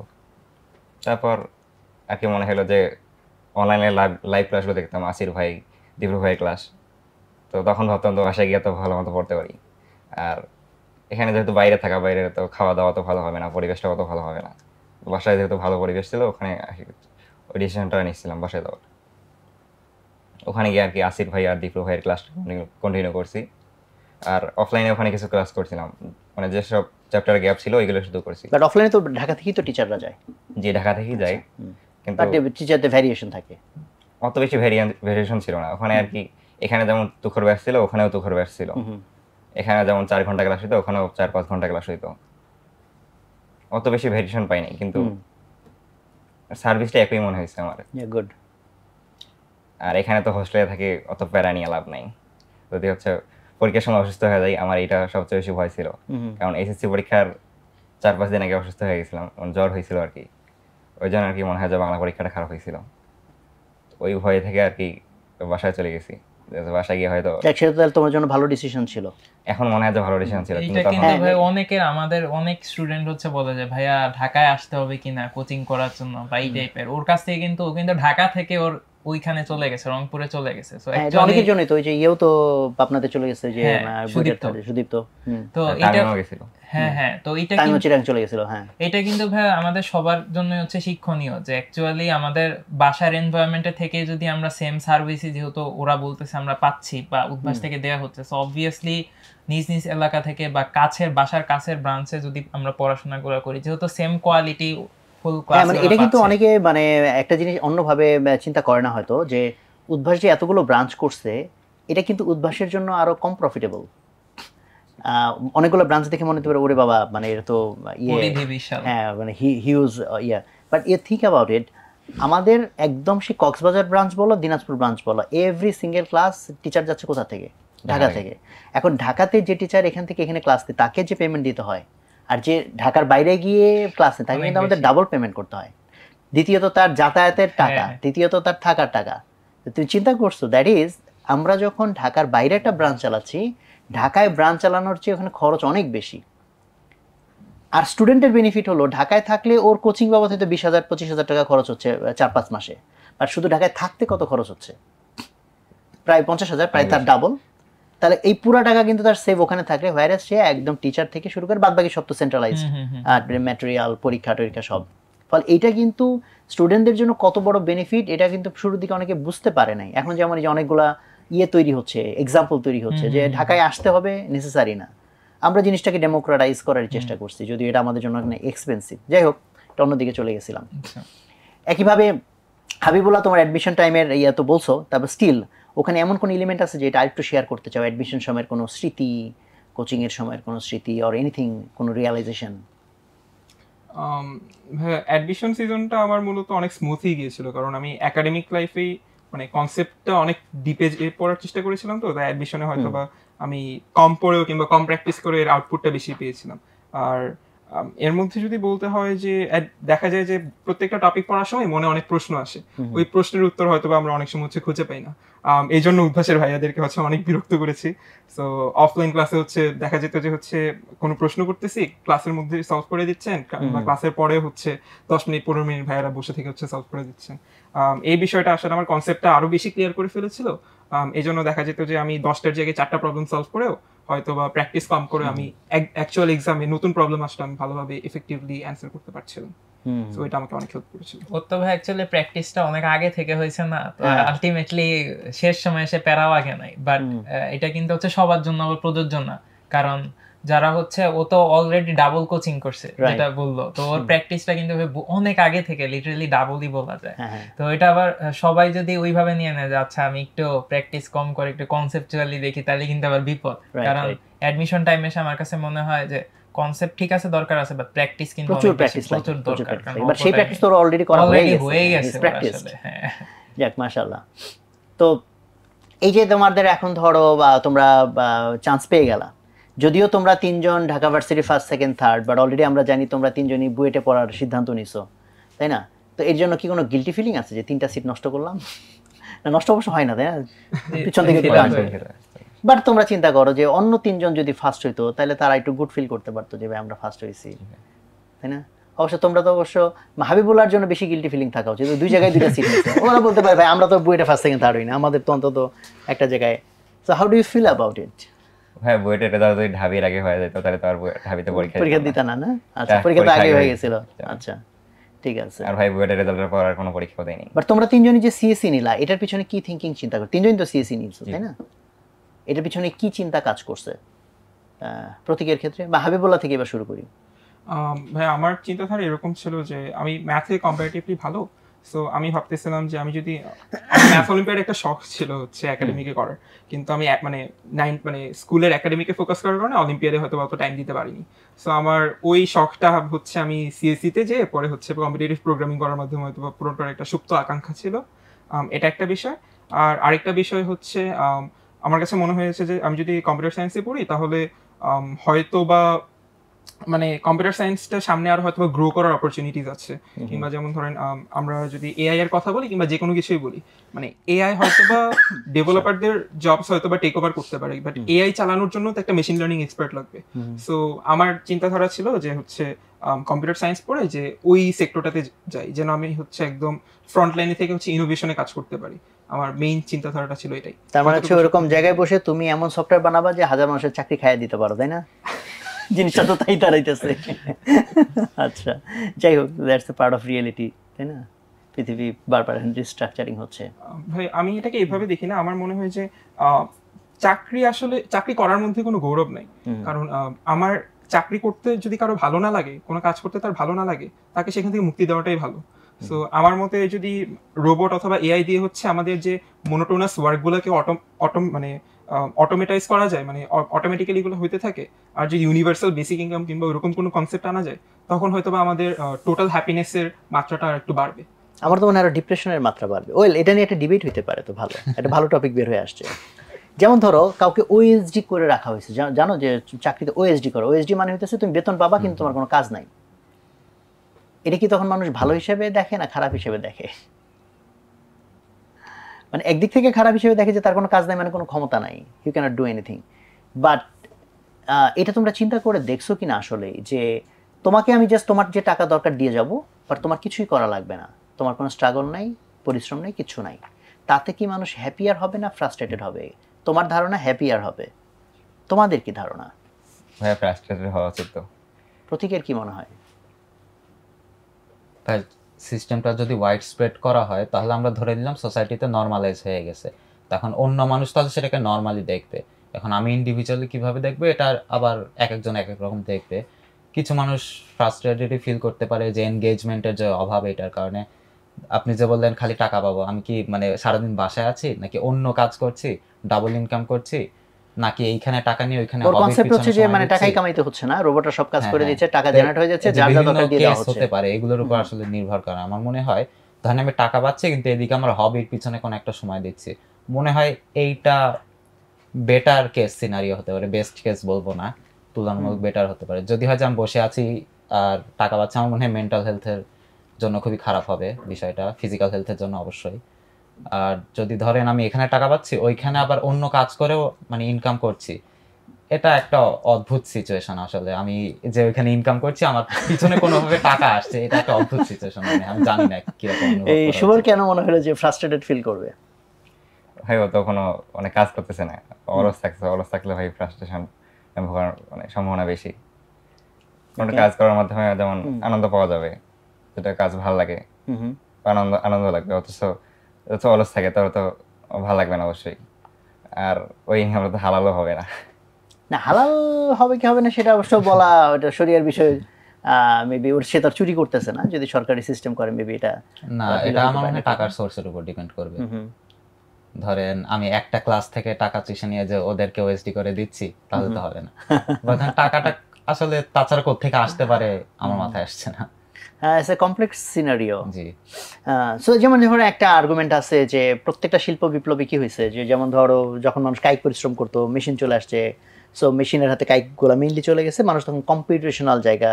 তারপর আর কি মনে হলো যে অনলাইনে লাইভ ক্লাসগুলো দেখতাম, আসির ভাই, দীপ্র ভাইয়ের ক্লাস। তো তখন ভাবতাম তো বাসায় গিয়ে তো ভালো মতো পড়তে পারি। আর এখানে যেহেতু বাইরে তো খাওয়া দাওয়া তো ভালো হবে না, পরিবেশটা অত ভালো হবে না। বাসায় যেহেতু ভালো পরিবেশ ছিল, ওখানে ওই ডিসিশনটা নিচ্ছিলাম বাসায় দেওয়ার। ওখানে গিয়ে আর কি আসির ভাই আর দীপ্র ভাইয়ের ক্লাস কন্টিনিউ করছি। আর অফলাইনে ওখানে কিছু ক্লাস করছিলাম, মানে যেসব চ্যাপ্টারে গ্যাপ ছিল ওইগুলো শুধু করছি। বাট অফলাইনে তো ঢাকা থেকেই তো টিচাররা যায়। যে ঢাকা থেকেই যায়, কিন্তু টিচারদের ভ্যারিয়েশন থাকে, অত বেশি ভ্যারিয়েশন ছিল না ওখানে আর কি। এখানে যেমন তুখর ব্যাচ ছিল, ওখানেও তুখর ব্যাচ ছিল। এখানে যেমন 4 ঘন্টা ক্লাস হইতো, ওখানেও 4-5 ঘন্টা ক্লাস হইতো। অত বেশি ভ্যারিয়েশন পাই নাই, কিন্তু সার্ভিসটা একই মনে হয়েছে আমার। গুড। আর এখানে তো হোস্টেলে থাকি, অত প্যারা নিয়ে লাভ নাই। যদি হচ্ছে পরীক্ষার সময় অসুস্থ হয়ে যায়, আমার এটা সবচেয়ে বেশি ভয় ছিল। কারণ এসএসসি পরীক্ষার 4-5 দিন আগে অসুস্থ হয়ে গেছিলাম, জ্বর হয়েছিল আর কি। ওই জন্য আর কি মনে হয় যে বাংলা পরীক্ষাটা খারাপ হয়েছিল। ওই ভয় থেকে আর কি বাসায় চলে গেছি। বাসায় গিয়ে হয়তো তোমার জন্য ভালো ডিসিশন ছিল। এখন মনে হয় যে ভালো ডিসিশন ছিল, কিন্তু ভাই আমাদের অনেক স্টুডেন্ট হচ্ছে বলে যে ভাইয়া ঢাকায় আসতে হবে কিনা কোচিং করার জন্য বা এই টাইপের। ওর কাছ থেকে কিন্তু ঢাকা থেকে ওর ওইখানে চলে গেছে, রংপুরে চলে গেছে। সো অনেকের জন্যই তো ওই যে ইয়েও তো আপনাদের চলে গেছে, যে সুদীপ্ত। তো এটা হ্যাঁ তো এটা কিন্তু চিরাং চলে গেছিল। হ্যাঁ, এটা কিন্তু ভাই আমাদের সবার জন্য হচ্ছে শিক্ষণীয় যে অ্যাকচুয়ালি আমাদের বাসার এনভায়রনমেন্টে থেকে যদি আমরা সেম সার্ভিসই যেহেতু ওরা বলতেছে আমরা পাচ্ছি বা উদ্ভাস থেকে দেয়া হচ্ছে, সো অবভিয়াসলি নিজ নিজ এলাকা থেকে বা বাসার কাছের ব্রাঞ্চে যদি আমরা পড়াশোনা করি, যেহেতু সেম কোয়ালিটি ফুল ক্লাস। মানে এটা কিন্তু অনেকে মানে একটা জিনিস অন্যভাবে চিন্তা করে না হয়তো, যে উদ্ভাস যে এতগুলো ব্রাঞ্চ করছে, এটা কিন্তু উদ্ভাসের জন্য আরো কম প্রফিটেবল। অনেকগুলো ব্রাঞ্চ দেখে মনে হতে পারে ওরে বাবা, মানে এটা তো হ্যাঁ মানে huge yeah. But you think about it, আমাদের একদম সেই কক্সবাজার ব্রাঞ্চ বলো, দিনাজপুর ব্রাঞ্চ বলো, এভরি সিঙ্গেল ক্লাস টিচার যাচ্ছে কোথা থেকে? ঢাকা থেকে। এখন ঢাকাতে যে টিচার এখান থেকে এখানে ক্লাস দেয়, তাকে যে পেমেন্ট দিতে হয়, আর যে ঢাকার বাইরে গিয়ে ক্লাস নেয়, তাকে কিন্তু আমাদের ডাবল পেমেন্ট করতে হয়। দ্বিতীয়ত তার যাতায়াতের টাকা, তৃতীয়ত তার থাকার টাকা। তুমি চিন্তা করছো, দ্যাট ইজ আমরা যখন ঢাকার বাইরে একটা ব্রাঞ্চ চালাচ্ছি, ঢাকায় ব্রাঞ্চ চালানোর চেয়ে ওখানে খরচ অনেক বেশি। আর স্টুডেন্টের বেনিফিট হলো ঢাকায় থাকলে ওর কোচিং বাবদ হয়তো 20,000-25,000 টাকা খরচ হচ্ছে 4-5 মাসে, আর শুধু ঢাকায় থাকতে কত খরচ হচ্ছে? প্রায় 50,000, প্রায় তার ডাবল। তাহলে এই পুরো টাকা কিন্তু তার সেভ ওখানে থাকলে, ভাইরাস সে একদম টিচার থেকে শুরু করে বাদ বাকি সব তো সেন্ট্রালাইজ, আর ম্যাটেরিয়াল, পরীক্ষা টরীক্ষা সব। ফলে এইটা কিন্তু স্টুডেন্টদের জন্য কত বড় বেনিফিট, এটা কিন্তু শুরুর দিকে অনেকে বুঝতে পারে নাই। এখন যেমন এই যে অনেকগুলা তৈরি হচ্ছে, এক্সাম্পল তৈরি হচ্ছে যে ঢাকায় আসতে হবে, নেসেসারি না। আমরা জিনিসটাকে ডেমোক্রেটাইজ করার চেষ্টা করছি, যদিও এটা আমাদের জন্য এক্সপেন্সিভ। যাই হোক, এটা অন্যদিকে চলে গেছিলাম। একইভাবে হাবিবুল্লাহ, তোমার অ্যাডমিশন টাইমের তো বলছো, তারপর স্টিল ওখানে এমন কোন এলিমেন্ট আছে যেটা আরেকটু শেয়ার করতে চাও? অ্যাডমিশন সময়ের কোনো স্মৃতি, কোচিং এর সময়ের কোনো স্মৃতি অর এনিথিং, কোনো রিয়েলাইজেশন? অ্যাডমিশন সিজনটা আমার মূলত অনেক স্মুথই গিয়েছিল, কারণ আমি একাডেমিক লাইফেই মানে কনসেপ্টটা অনেক ডিপে পড়ার চেষ্টা করেছিলাম, তো তাই অ্যাডমিশনে হয়তো বা আমি কম পড়েও কিংবা কম প্র্যাকটিস করে এর আউটপুটটা বেশি পেয়েছিলাম। আর এর মধ্যে যদি বলতে হয় যে দেখা যায় যে প্রত্যেকটা টপিক পড়ার সময় মনে অনেক প্রশ্ন আসে, ওই প্রশ্নের উত্তর হয়তো আমরা অনেক সময় খুঁজে পাই না। এই জন্য উদ্ভাসের ভাইয়াদেরকে অনেক বিরক্ত করেছি। সো অফলাইন ক্লাসে দেখা যেত যে কোনো প্রশ্ন করতেছি, ক্লাসের মধ্যে সলভ করে দিচ্ছেন, বা ক্লাসের পরে 10 মিনিট 15 মিনিট ভাইয়ারা বসে থেকে সলভ করে দিচ্ছেন। এই বিষয়টা আসলে আমার কনসেপ্টটা আরো বেশি ক্লিয়ার করে ফেলেছিল। এই জন্য দেখা যেত যে আমি 10টার জায়গায় 4টা প্রবলেম সলভ করেও হয়তো বা প্র্যাকটিস কম করে আমি অ্যাকচুয়াল এক্সামে নতুন প্রবলেম আসলে আমি ভালোভাবে এফেক্টিভলি অ্যান্সার করতে পারছিলাম। সো এটা আমাকে অনেক হেল্প করেছিল। ওর তো ভাই অ্যাকচুয়ালি প্র্যাকটিসটা অনেক আগে থেকে হয়েছে না, তো আলটিমেটলি শেষ সময় এসে প্যারাও আগে নাই। বাট এটা কিন্তু সবার জন্য আবার প্রযোজ্য না, কারণ যারা ও তো অলরেডি ডাবল কোচিং করছে যেটা বললো, তো ওর প্র্যাকটিসটা কিন্তু অনেক আগে থেকে লিটারালি ডাবলই বলা যায়। তো এটা আবার সবাই যদি ওইভাবে নিয়ে নেয় যে আচ্ছা আমি একটু প্র্যাকটিস কম করে একটু কনসেপচুয়ালি দেখি, তাহলে কিন্তু আবার বিপদ। কারণ অ্যাডমিশন টাইমে এসে আমার কাছে মনে হয় যে কনসেপ্ট ঠিক আছে, দরকার আছে, বাট প্র্যাকটিস কিন্তু প্রচুর দরকার। বাট সেই প্র্যাকটিস তো অলরেডি করা হয়ে গেছে প্র্যাকটিস। যাক মাশাআল্লাহ। তো এই যে তোমাদের এখন ধরো তোমরা চান্স পেয়ে গেলা, যদিও তোমরা 3 জন Dhaka varsity first second third, but already আমরা জানি তোমরা 3 জনই বুয়েটে পড়ার সিদ্ধান্ত নিছো, তাই না? তো এর জন্য কি কোনো গিল্টি ফিলিং আছে যে 3টা সিট নষ্ট করলাম? না, নষ্ট অবশ্য হয় না, তাই না, পিছন থেকে বাট তোমরা চিন্তা করো যে অন্য 3 জন যদি ফার্স্ট হইতো তাহলে তারা একটু গুড ফিল করতে পারতো যে ভাই আমরা ফার্স্ট হয়েছি, তাই না? অবশ্য তোমরা তো হাবিবুল্লাহর জন্য বেশি গিল্টি ফিলিং থাকা উচিত, 2 জায়গায় 2টা সিট নিয়েছে। ওরা বলতে পারে ভাই আমরা তো বুয়েটে ফার্স্ট সেকেন্ড থার্ড হই না, আমাদের তো অন্তত একটা জায়গায়। So how do you feel about it? ভাই বুয়েটে এটা যদি ঢাবির আগে হয়ে যেত তাহলে তো আর ঢাবিতে পরীক্ষা দিতা না? না, আচ্ছা, পরীক্ষা তো আগে হয়ে গেছিল। আচ্ছা ঠিক আছে। আর ভাই বুয়েটের রেজাল্টের পর আর কোনো পরীক্ষা দেয়নি। বাট তোমরা 3 জনই যে সিএসসি নিলা, এটার পিছনে কি থিংকিং চিন্তা করো? 3 জনই তো সিএসসি নিছো, তাই না? এটার পিছনে কি চিন্তা কাজ করছে প্রতীকের ক্ষেত্রে? বা হাবিবুল্লাহ থেকে এবার শুরু করি। ভাই আমার চিন্তাধারা এরকম ছিল যে আমি ম্যাথে কম্পারেটিভলি ভালো, সো আমি ভাবতেছিলাম যে আমি যদি ম্যাথ অলিম্পিয়াড একটা শখ ছিল একাডেমিকে করার, কিন্তু আমি স্কুলের একাডেমিকে ফোকাস করার কারণে অলিম্পিয়াডে হয়তো অত টাইম দিতে পারিনি। সো আমার ওই শখটা আমি সিএসসিতে যেয়ে পরে কম্পিটিটিভ প্রোগ্রামিং করার মাধ্যমে হয়তো পূরণ করার একটা সুপ্ত আকাঙ্ক্ষা ছিল। এটা একটা বিষয়। আর আরেকটা বিষয় আমার কাছে মনে হয়েছে যে আমি যদি কম্পিউটার সায়েন্সে পড়ি তাহলে হয়তো বা কম্পিউটার সায়েন্সটা সামনে আর হয়তো গ্রো করার অপরচুনিটিস আছে, কিংবা যেমন ধরেন আমরা যদি এআই এর কথা বলি কিংবা যে কোনো কিছুই বলি, এআই হয়তো বা ডেভেলপারদের জবস হয়তো বা টেক ওভার করতে পারে, বাট এআই চালানোর জন্য তো একটা মেশিন লার্নিং এক্সপার্ট লাগবে। সো আমার চিন্তাধারা ছিল যে কম্পিউটার সায়েন্স পড়ে যে ওই সেক্টরটাতে যাই, যেন আমি একদম ফ্রন্ট লাইনে থেকে ইনোভেশনে কাজ করতে পারি। আমার মেইন চিন্তাধারাটা ছিল এটাই। তার মানে ওরকম জায়গায় বসে তুমি এমন সফটওয়্যার বানাবা যে হাজার মানুষের চাকরি খাইয়ে দিতে পারো, তাই না? জিনিসটা তো তাই দাঁড়াইতেছে। আচ্ছা, যাই হোক, that's a part of reality, তাই না? পৃথিবী বারবার রিস্ট্রাকচারিং হচ্ছে। ভাই আমি এটাকে এভাবে দেখি না, আমার মনে হয় যে চাকরি করার মধ্যে কোনো গৌরব নাই। কারণ আমার চাকরি করতে যদি কারো ভালো না লাগে, কোনো কাজ করতে তার ভালো না লাগে, তাকে সেখান থেকে মুক্তি দেওয়াটাই ভালো। সো আমার মতে যদি রোবট অথবা এআই দিয়ে আমাদের যে মোনোটোনাস ওয়ার্কগুলোকে অটোমেটাইজ করা যায়, অটোমেটিক্যালি এগুলো হইতে থাকে, আর যে ইউনিভার্সাল বেসিক ইনকাম কিংবা ওরকম কোনো কনসেপ্ট আনা যায়, তখন হয়তো বা আমাদের টোটাল হ্যাপিনেসের মাত্রাটা একটু বাড়বে। আমার তো মনে হয় আরো ডিপ্রেশনের মাত্রা বাড়বে। ওয়েল, এটা নিয়ে একটা ডিবেট হইতে পারে, তো ভালো একটা ভালো টপিক বের হয়ে আসছে। যেমন ধরো কাউকে ওএসডি করে রাখা হয়েছে, জানো যে চাকরিতে ওএসডি করো। ওএসডি মানে হইতেছে তুমি বেতন পাবা কিন্তু তোমার কোনো কাজ নাই। এটা কি তখন মানুষ ভালো হিসেবে দেখে না খারাপ হিসেবে দেখে? একদিক থেকে খারাপ হিসেবে দেখে যে তার কোনো কাজ নাই, কোনো ক্ষমতা নাই, you can't do anything. But এটা তোমরা চিন্তা করে দেখছো কিনা আসলে যে তোমাকে আমি জাস্ট তোমার যে টাকা দরকার দিয়ে যাব, বাট তোমার কিছুই করা লাগবে না, তোমার কোনো স্ট্রাগল নাই, পরিশ্রম নেই, কিছু নাই। তাতে কি মানুষ হ্যাপিয়ার হবে না ফ্রাস্ট্রেটেড হবে? তোমার ধারণা হ্যাপিয়ার হবে, তোমাদের কি ধারণা? ভাই ফ্রাস্ট্রেটেড হওয়া উচিত। তো প্রতীকের কি মনে হয়? ভাই সিস্টেমটা যদি ওয়াইড স্প্রেড করা হয় তাহলে আমরা ধরে নিলাম সোসাইটিতে নর্মালাইজ হয়ে গেছে, তখন অন্য মানুষ তাহলে সেটাকে নর্মালি দেখবে। এখন আমি ইন্ডিভিজুয়ালি কিভাবে দেখবো এটা আবার এক একজন এক এক রকম দেখবে। কিছু মানুষ ফ্রাস্ট্রেটেডই ফিল করতে পারে যে এনগেজমেন্টের যে অভাব, এটার কারণে। আপনি যে বললেন খালি টাকা পাবো, আমি কি সারাদিন বাসায় আছি নাকি অন্য কাজ করছি, ডাবল ইনকাম করছি, নাকি এইখানে টাকা নিয়ে ওইখানে ওর hobby-র কনসেপ্ট পিছনে হচ্ছে যে সময় মানে টাকাই দিচ্ছি। কামাইতে হচ্ছে না, রোবটরা সব কাজ হ্যাঁ, করে হ্যাঁ। দিচ্ছে, টাকা তো জেনারেট হয়ে যাচ্ছে, এই যে যার যা বিভিন্ন দরকার দিয়ে দেওয়া case হচ্ছে। হতে পারে, এগুলোর উপর আসলে নির্ভর করে। আমার মনে হয় ধরেন আমি টাকা পাচ্ছি কিন্তু এদিকে আমার হবির পিছনে কোনো একটা সময় দিচ্ছি, মনে হয় এইটা বেটার কেস সিনারিও হতে পারে, বেস্ট কেস বলবো না, তুলনামূলক বেটার হতে পারে। যদি হয় যে আমি বসে আছি আর টাকা পাচ্ছি, আমার মনে হয় মেন্টাল হেলথের জন্য খুবই খারাপ হবে বিষয়টা, ফিজিক্যাল হেলথের জন্য অবশ্যই। আর যদি ধরেন আমি এখানে টাকা পাচ্ছি, ওইখানে আবার অন্য কাজ করেও মানে ইনকাম করছি, এটা একটা অদ্ভুত সিচুয়েশন আসলে। আমি যে ওইখানে ইনকাম করছি, আমার পিছনে কোনোভাবে টাকা আসছে, এটা একটা অদ্ভুত সিচুয়েশন। মানে আমি জানি না কিরকম অনুভব এই করা শুভর উচিত। কেন মনে হলো যে ফ্রাস্ট্রেটেড ফিল করবে? ভাই ও তো কোনো মানে কাজ করতেছে না, অলস থাকলে ভাই ফ্রাস্ট্রেশন মানে সম্ভাবনা বেশি। কোনো কাজ করার মাধ্যমে যেমন আনন্দ পাওয়া যাবে, যেটা কাজ ভালো লাগে, আনন্দ লাগবে, অথচ অলস থাকে তাহলে তো ভালো লাগবে না অবশ্যই। আর ওই আমরা তো হালালও হবে না। না, হালাল হবে কি হবে না সেটা অবশ্য বলা, ওটা শরিয়ার বিষয়। মেবি ওর সে তার চুরি করতেছে না, যদি সরকারি সিস্টেম করে মেবি এটা না, এটা আমার মনে হয় টাকার সোর্সের উপর ডিপেন্ড করবে। ধরেন আমি একটা ক্লাস থেকে টাকা চুষে নিয়ে যে ওদেরকে ওএসডি করে দিচ্ছি, তাহলে তো হবে না। বা ধরেন টাকাটা আসলে তাছাড়া কোত্থেকে আসতে পারে আমার মাথায় আসছে না। হ্যাঁ, it's a complex scenario. G, so যেমন ধরো একটা আর্গুমেন্ট আছে যে প্রত্যেকটা শিল্প বিপ্লবী কি হয়েছে, যে যেমন ধরো যখন মানুষ কায়িক পরিশ্রম করতো, মেশিন চলে আসছে, সো মেশিনের হাতে কায়িকগুলো মেইনলি চলে গেছে, মানুষ তখন কম্পিউটেশনাল জায়গা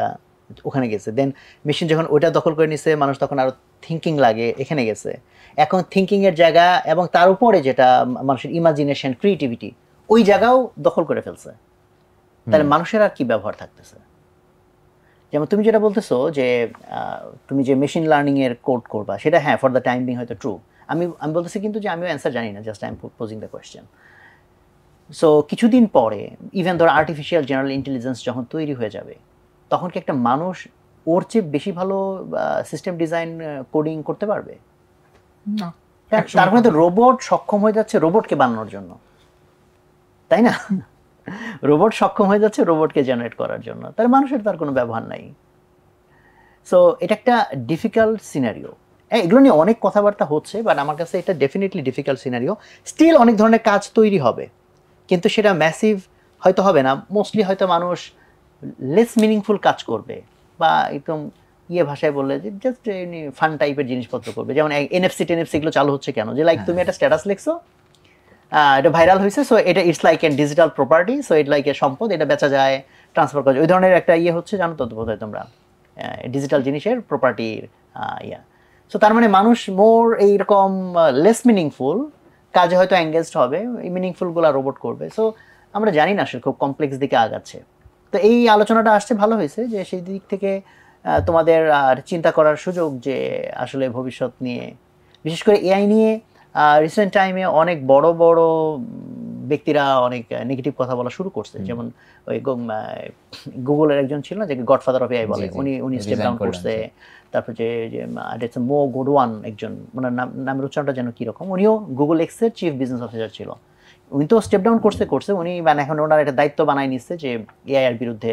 ওখানে গেছে। দেন মেশিন যখন ওটা দখল করে নিছে, মানুষ তখন আরো থিঙ্কিং লাগে এখানে গেছে। এখন থিঙ্কিং এর জায়গা এবং তার উপরে যেটা মানুষের ইমাজিনেশন, ক্রিয়েটিভিটি, ওই জায়গাও দখল করে ফেলছে। তাহলে মানুষের আর কি ব্যবহার থাকতেছে? যেমন তুমি যেটা বলতেছো যে তুমি যে মেশিন লার্নিং এর কোড করবা, সেটা হ্যাঁ ফর দ্য টাইম বিং হয়তো ট্রু। আমি বলতেছি কিন্তু যে আমিও অ্যান্সার জানি না, just I am posing the question. So কিছুদিন পরে ইভেন ধর আর্টিফিশিয়াল জেনারেল ইন্টেলিজেন্স যখন তৈরি হয়ে যাবে, তখন কি একটা মানুষ ওর চেয়ে বেশি ভালো সিস্টেম ডিজাইন কোডিং করতে পারবে? না, তার মানে তো রোবট সক্ষম হয়ে যাচ্ছে রোবটকে বানানোর জন্য, তাই না? রোবট সক্ষম হয়ে যাচ্ছে রোবটকে জেনারেট করার জন্য, তার মানুষের তার কোনো ব্যবহার নাই। সো এটা একটা ডিফিকাল্ট সিনারিও। এগুলো নিয়ে অনেক কথাবার্তা হচ্ছে, বাট আমার কাছে এটা ডেফিনেটলি ডিফিকাল্ট সিনারিও। স্টিল অনেক ধরনের কাজ তৈরি হবে, কিন্তু সেটা ম্যাসিভ হয়তো হবে না। মোস্টলি হয়তো মানুষ লেস মিনিংফুল কাজ করবে, বা একদম ভাষায় বললে যে জাস্ট ফান টাইপের জিনিসপত্র করবে। যেমন এনএফসি টেনএফসি এগুলো চালু হচ্ছে কেন? যে লাইক তুমি একটা স্ট্যাটাস লিখছো, এটা ভাইরাল হয়েছে, সো এটা it's like N digital property, so it like a সম্পদ, এটা বেচা যায়, ট্রান্সফার করা যায়, ওই ধরনের একটা হচ্ছে, জানো তো বোধহয় তোমরা, ডিজিটাল জিনিসের প্রপার্টির সো তার মানে মানুষ মোর এইরকম লেস মিনিংফুল কাজে হয়তো এঙ্গেজড হবে, এই মিনিংফুলগুলো রোবট করবে। সো আমরা জানি না, আসলে খুব কমপ্লেক্স দিকে আগাচ্ছে। তো এই আলোচনাটা আসছে ভালো হয়েছে, যে সেই দিক থেকে তোমাদের চিন্তা করার সুযোগ, যে আসলে ভবিষ্যৎ নিয়ে, বিশেষ করে এআই নিয়ে রিসেন্ট টাইমে অনেক বড় বড় ব্যক্তিরা অনেক নেগেটিভ কথা বলা শুরু করছে। যেমন ওই গুগলের একজন ছিল না, যে গডফাদার অফ এআই বলে, উনি স্টেপ ডাউন করছে। তারপর যে মো গুডওয়ান একজন, ওনার নামের উচ্চারণটা যেন কিরকম, উনিও গুগল এক্সের চিফ বিজনেস অফিসার ছিল, উনি তো স্টেপ ডাউন করছে উনি, মানে এখন ওনার একটা দায়িত্ব বানায় নিচ্ছে যে এআই এর বিরুদ্ধে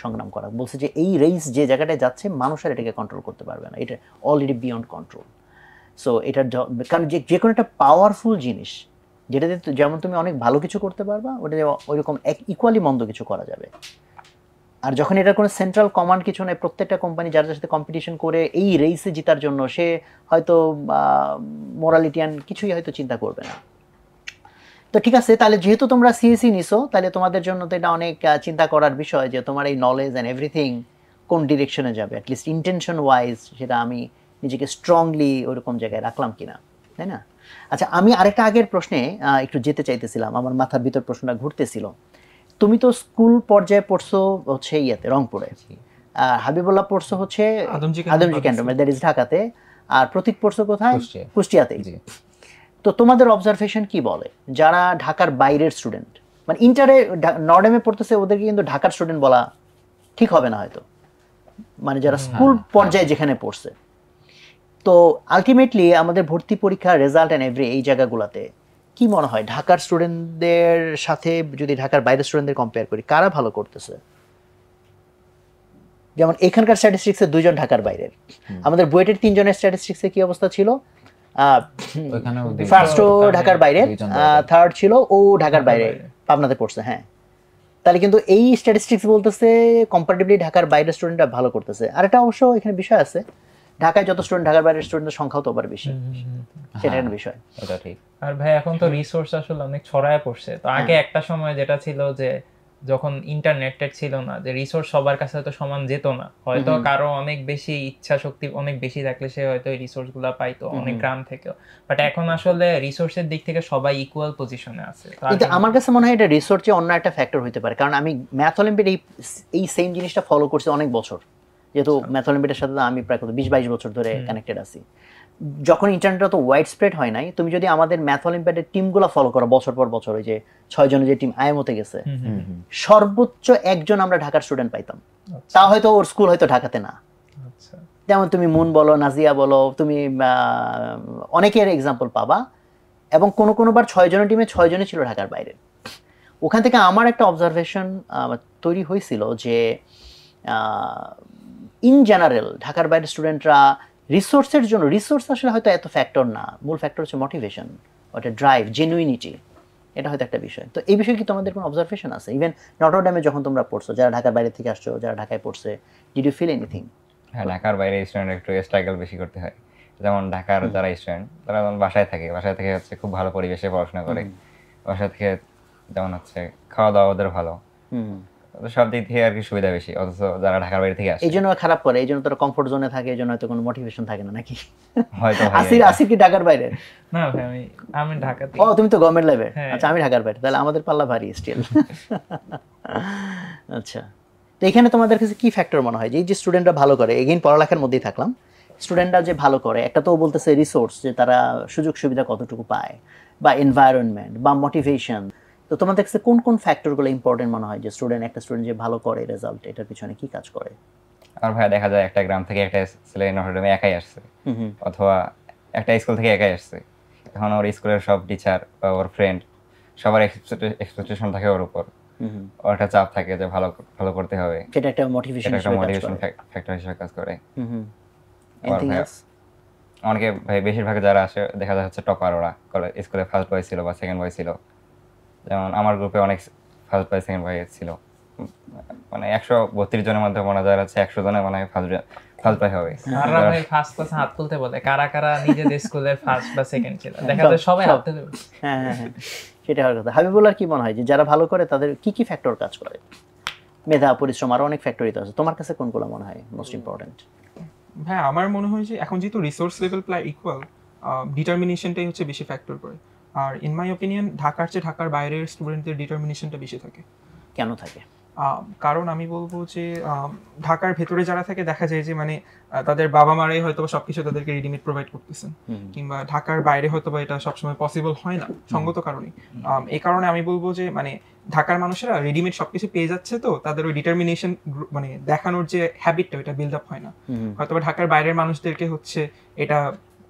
সংগ্রাম করা। বলছে যে এই রেস যে জায়গাটায় যাচ্ছে, মানুষ আর এটাকে কন্ট্রোল করতে পারবে না, এটা অলরেডি বিয়ন্ড কন্ট্রোল। সো এটার কারণ যে কোনো একটা পাওয়ারফুল জিনিস, যেটাতে যেমন তুমি অনেক ভালো কিছু করতে পারবা, ওটা ওইরকম ইকুয়ালি মন্দ কিছু করা যাবে। আর যখন এটার কোনো সেন্ট্রাল কমান্ড কিছু নেই, প্রত্যেকটা কোম্পানি যার সাথে কম্পিটিশন করে এই রেসে জেতার জন্য, সে হয়তো মোরালিটিয়ান কিছুই হয়তো চিন্তা করবে না। তো ঠিক আছে, তাহলে যেহেতু তোমরা সিএসি নিছো, তাহলে তোমাদের জন্য তো এটা অনেক চিন্তা করার বিষয়, যে তোমার এই নলেজ অ্যান্ড এভরিথিং কোন ডিরেকশনে যাবে, অ্যাটলিস্ট ইন্টেনশন ওয়াইজ সেটা আমি নিজেকে স্ট্রংলি ওইরকম জায়গায় রাখলাম কিনা, তাই না? আচ্ছা, আমি আরেকটা আগের প্রশ্নে একটু যেতে চাইতেছিলাম, আমার মাথার ভিতর প্রশ্নটা ঘুরতেছিল। তুমি তো স্কুল পর্যায়ে পড়ছো হচ্ছে রংপুরে, হাবিবুল্লাহ পড়ছো হচ্ছে আদমজি ক্যান্টনমেন্ট, দ্যাট ইজ ঢাকাতে, আর প্রতীক পড়ছো কোথায়? কুষ্টিয়াতে। তো তোমাদের অবজারভেশন কি বলে, যারা ঢাকার বাইরের স্টুডেন্ট, মানে ইন্টারে নর্ডেমে পড়তেছে, ওদেরকে কিন্তু ঢাকার স্টুডেন্ট বলা ঠিক হবে না হয়তো, মানে যারা স্কুল পর্যায়ে যেখানে পড়ছে। তো আলটিমেটলি আমাদের ভর্তি পরীক্ষা রেজাল্ট অ্যান্ড এভরি এই জায়গাগুলোতে কি মনে হয়, ঢাকার স্টুডেন্টদের সাথে যদি ঢাকার বাইরের স্টুডেন্টদের কম্পেয়ার করি, কারা ভালো করতেছে? যেমন এখানকার স্ট্যাটিস্টিক্সে 2 জন ঢাকার বাইরের, আমাদের বুয়েটের 3 জনের স্ট্যাটিস্টিক্সে কি অবস্থা ছিল? ফার্স্ট ও ঢাকার বাইরে, থার্ড ছিল ও ঢাকার বাইরে পাবনাতে পড়ছে, হ্যাঁ। তাহলে কিন্তু এই স্ট্যাটিস্টিক্স বলতেছে কম্পারেটিভলি ঢাকার বাইরের স্টুডেন্টরা ভালো করতেছে। আর এটা অবশ্য এখানে বিষয় আছে, ঢাকায় যত স্টুডেন্ট ঢাকার বাইরের স্টুডেন্টের সংখ্যাও তো আবার বেশি, সেটা একটা বিষয়। এটা ঠিক। আর ভাই এখন তো রিসোর্স আসলে অনেক ছড়ায় পড়ছে। তো আগে একটা সময় যেটা ছিল যে যখন ইন্টারনেটেড ছিল না, যে রিসোর্স সবার কাছে হয়তো সমান যেত না, হয়তো কারো অনেক বেশি ইচ্ছা শক্তি অনেক বেশি থাকলে সে হয়তো এই রিসোর্স গুলা পাইতো অনেক গ্রাম থেকেও। বাট এখন আসলে রিসোর্সের দিক থেকে সবাই ইকুয়াল পজিশনে আছে। কিন্তু আমার কাছে মনে হয় এটা রিসোর্সে অন্য একটা ফ্যাক্টর হতে পারে, কারণ আমি ম্যাথ অলিম্পিয়াড এই সেম জিনিসটা ফলো করছি অনেক বছর, যেহেতু ম্যাথ অলিম্পিয়াডের সাথে আমি প্রায় 20-22 বছর ধরে কানেক্টেড আছি। যখন ইন্টারনেট তো ওয়াইড স্প্রেড হয় নাই, তুমি যদি আমাদের ম্যাথ অলিম্পিয়াডের টিমগুলো ফলো করো বছর পর বছর, ওই যে 6 জনের যে টিম আইএমওতে গেছে, সর্বোচ্চ একজন আমরা ঢাকার স্টুডেন্ট পাইতাম, তা হয়তো ওর স্কুল হয়তো ঢাকাতে না। যেমন তুমি মুন বলো, নাজিয়া বলো, তুমি অনেকের এক্সাম্পল পাবা, এবং কোনো কোনোবার 6 জনের টিমে 6 জনই ছিল ঢাকার বাইরে। ওখান থেকে আমার একটা অবজারভেশন তৈরি হয়েছিল যে ইন জেনারেল ঢাকার বাইরের স্টুডেন্টরা রিসোর্সের জন্য, রিসোর্স আসলে হয়তো এত ফ্যাক্টর না, মূল ফ্যাক্টর হচ্ছে মোটিভেশন, ওটা ড্রাইভ, জেনুইনিটি, এটা হয়তো একটা বিষয়। তো এই বিষয়ে কি তোমাদের কোনো অবজারভেশন আছে? ইভেন নটরডেমে যখন তোমরা পড়ছো, যারা ঢাকার বাইরে থেকে আসছো, যারা ঢাকায় পড়ছে, ডিড ইউ ফিল এনিথিং? হ্যাঁ, ঢাকার বাইরে স্টুডেন্ট একটু স্ট্রাগল বেশি করতে হয়। যেমন ঢাকার যারা স্টুডেন্ট তারা যেমন বাসায় থেকে হচ্ছে খুব ভালো পরিবেশে পড়াশোনা করে, বাসা থেকে যেমন হচ্ছে খাওয়া দাওয়া ওদের ভালো, সব দিক থেকে আর কি সুবিধা বেশি। অথচ যারা ঢাকার বাইরে থেকে আসে এই জন্য খারাপ করে, এই জন্য তারা কমফোর্ট জোনে থাকে, এই জন্য হয়তো কোনো মোটিভেশন থাকে না নাকি? হয়তো আসির কি ঢাকার বাইরে? না ভাই, আমি ঢাকাতে। ও, তুমি তো গভর্নমেন্ট লাইফে। হ্যাঁ। আচ্ছা, আমি ঢাকার বাইরে, তাহলে আমাদের পাল্লা ভারী স্টিল। আচ্ছা, তো এখানে তোমাদের কাছে কি ফ্যাক্টর মনে হয় যে এই যে স্টুডেন্টরা ভালো করে, এগেইন পড়ালেখার মধ্যেই থাকলাম, স্টুডেন্টরা যে ভালো করে, একটা তো বলতেছে রিসোর্স, যে তারা সুযোগ সুবিধা কতটুকু পায়, বা এনভায়রনমেন্ট, বা মোটিভেশন। তো তোমাদের কাছে কোন কোন ফ্যাক্টরগুলো ইম্পর্টেন্ট মনে হয় যে একটা স্টুডেন্ট যে ভালো করে রেজাল্ট, এটার পিছনে কি কাজ করে? আর ভাই দেখা যায় একটা গ্রাম থেকে একটা ছেলে নটরডেমে একাই আসছে, অথবা একটা স্কুল থেকে একাই আসছে। এখন ওর স্কুলের সব টিচার বা ওর ফ্রেন্ড সবার এক্সপেকটেশন থাকে ওর উপর, ওর একটা চাপ থাকে যে ভালো ভালো করতে হবে, সেটা একটা মোটিভেশন ফ্যাক্টর হিসেবে কাজ করে। Anything else? অনেকে ভাই বেশিরভাগ যারা আসে দেখা যায় হচ্ছে টপার, ওরা স্কুলে ফার্স্ট বয় ছিল বা সেকেন্ড বয় ছিল। যেমন আমার গ্রুপে অনেক ফার্স্ট বয় সেকেন্ড বয় ছিল, মানে 132 জনের মধ্যে মনে যায় হচ্ছে 100 জনে মানে ফার্স্ট বয় হবে। আর ভাই ফার্স্ট ক্লাসে হাত তুলতে বলে, কারা কারা নিজেদের স্কুলের ফার্স্ট বা সেকেন্ড ছিল, দেখা যায় সবাই হাত তুলে। হ্যাঁ, সেটা হওয়ার কথা। হাবিবুল্লাহর কি মনে হয় যে যারা ভালো করে তাদের কি কি ফ্যাক্টর কাজ করে? মেধা, পরিশ্রম, আরো অনেক ফ্যাক্টরই তো আছে, তোমার কাছে কোনগুলো মনে হয় মোস্ট ইম্পর্টেন্ট? হ্যাঁ, আমার মনে হয় যে এখন যেহেতু রিসোর্স লেভেল প্রায় ইকুয়াল, ডিটারমিনেশনটাই হচ্ছে বেশি ফ্যাক্টর করে। আর ইন মাই ওপিনিয়ন ঢাকার চেয়ে ঢাকার বাইরের স্টুডেন্টদের ডিটারমিনেশনটা বেশি থাকে। কেন থাকে? কারণ আমি বলবো যে ঢাকার ভেতরে যারা থাকে দেখা যায় যে মানে তাদের বাবা মারাই হয়তো সবকিছু তাদেরকে রেডিমেড প্রোভাইড করতেছেন, কিংবা ঢাকার বাইরে হয়তো বা এটা সবসময় পসিবল হয় না সঙ্গত কারণে। এই কারণে আমি বলবো যে মানে ঢাকার মানুষেরা রেডিমেড সবকিছু পেয়ে যাচ্ছে, তো তাদের ওই ডিটারমিনেশন মানে দেখানোর যে হ্যাবিটটা ওটা বিল্ড আপ হয় না। হয়তো ঢাকার বাইরের মানুষদেরকে হচ্ছে এটা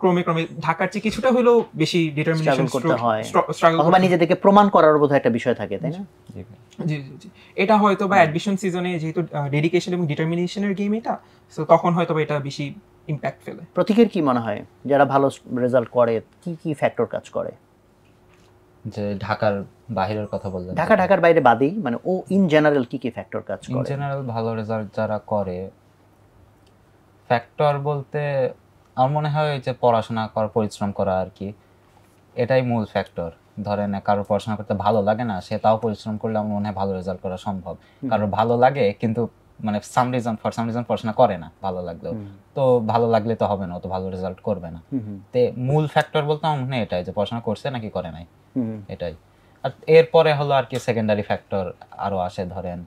ক্রমে ক্রমে ঢাকার চেয়ে কিছুটা হলেও বেশি ডিটারমিনেশন করতে হয়, স্ট্রাগল অথবা নিজেদেরকে প্রমাণ করার বোধহয় একটা বিষয় থাকে, তাই না? জি জি জি, এটা হয়তো বা অ্যাডমিশন সিজনে যেহেতু ডেডিকেশন এবং ডিটারমিনেশনের গেম এটা, সো তখন হয়তো বা এটা বেশি ইম্প্যাক্ট ফেলে। প্রতীকের কি মনে হয় যারা ভালো রেজাল্ট করে কি কি ফ্যাক্টর কাজ করে? যে ঢাকার বাইরের কথা বললেন, ঢাকার বাইরে বাদেই মানে ও ইন জেনারেল কি কি ফ্যাক্টর কাজ ইন করে? জেনারেল ভালো রেজাল্ট যারা করে, ফ্যাক্টর বলতে আমার মনে হয় যে পড়াশোনা করা, পরিশ্রম করা আর কি, এটাই মূল ফ্যাক্টর। ধরেন কারোর পড়াশোনা করতে ভালো লাগে না, সে তাও পরিশ্রম করলে আমার মনে হয় ভালো রেজাল্ট করা সম্ভব। কারোর ভালো লাগে কিন্তু মানে ফর সাম রিজন পড়াশোনা করে না ভালো লাগলেও, তো ভালো লাগলে তো হবে না, তো ভালো রেজাল্ট করবে না। তো মূল ফ্যাক্টর বলতে আমার মনে হয় এটাই, যে পড়াশোনা করছে নাকি করে নাই, এটাই। আর এরপরে হলো আর কি সেকেন্ডারি ফ্যাক্টর আরো আসে, ধরেন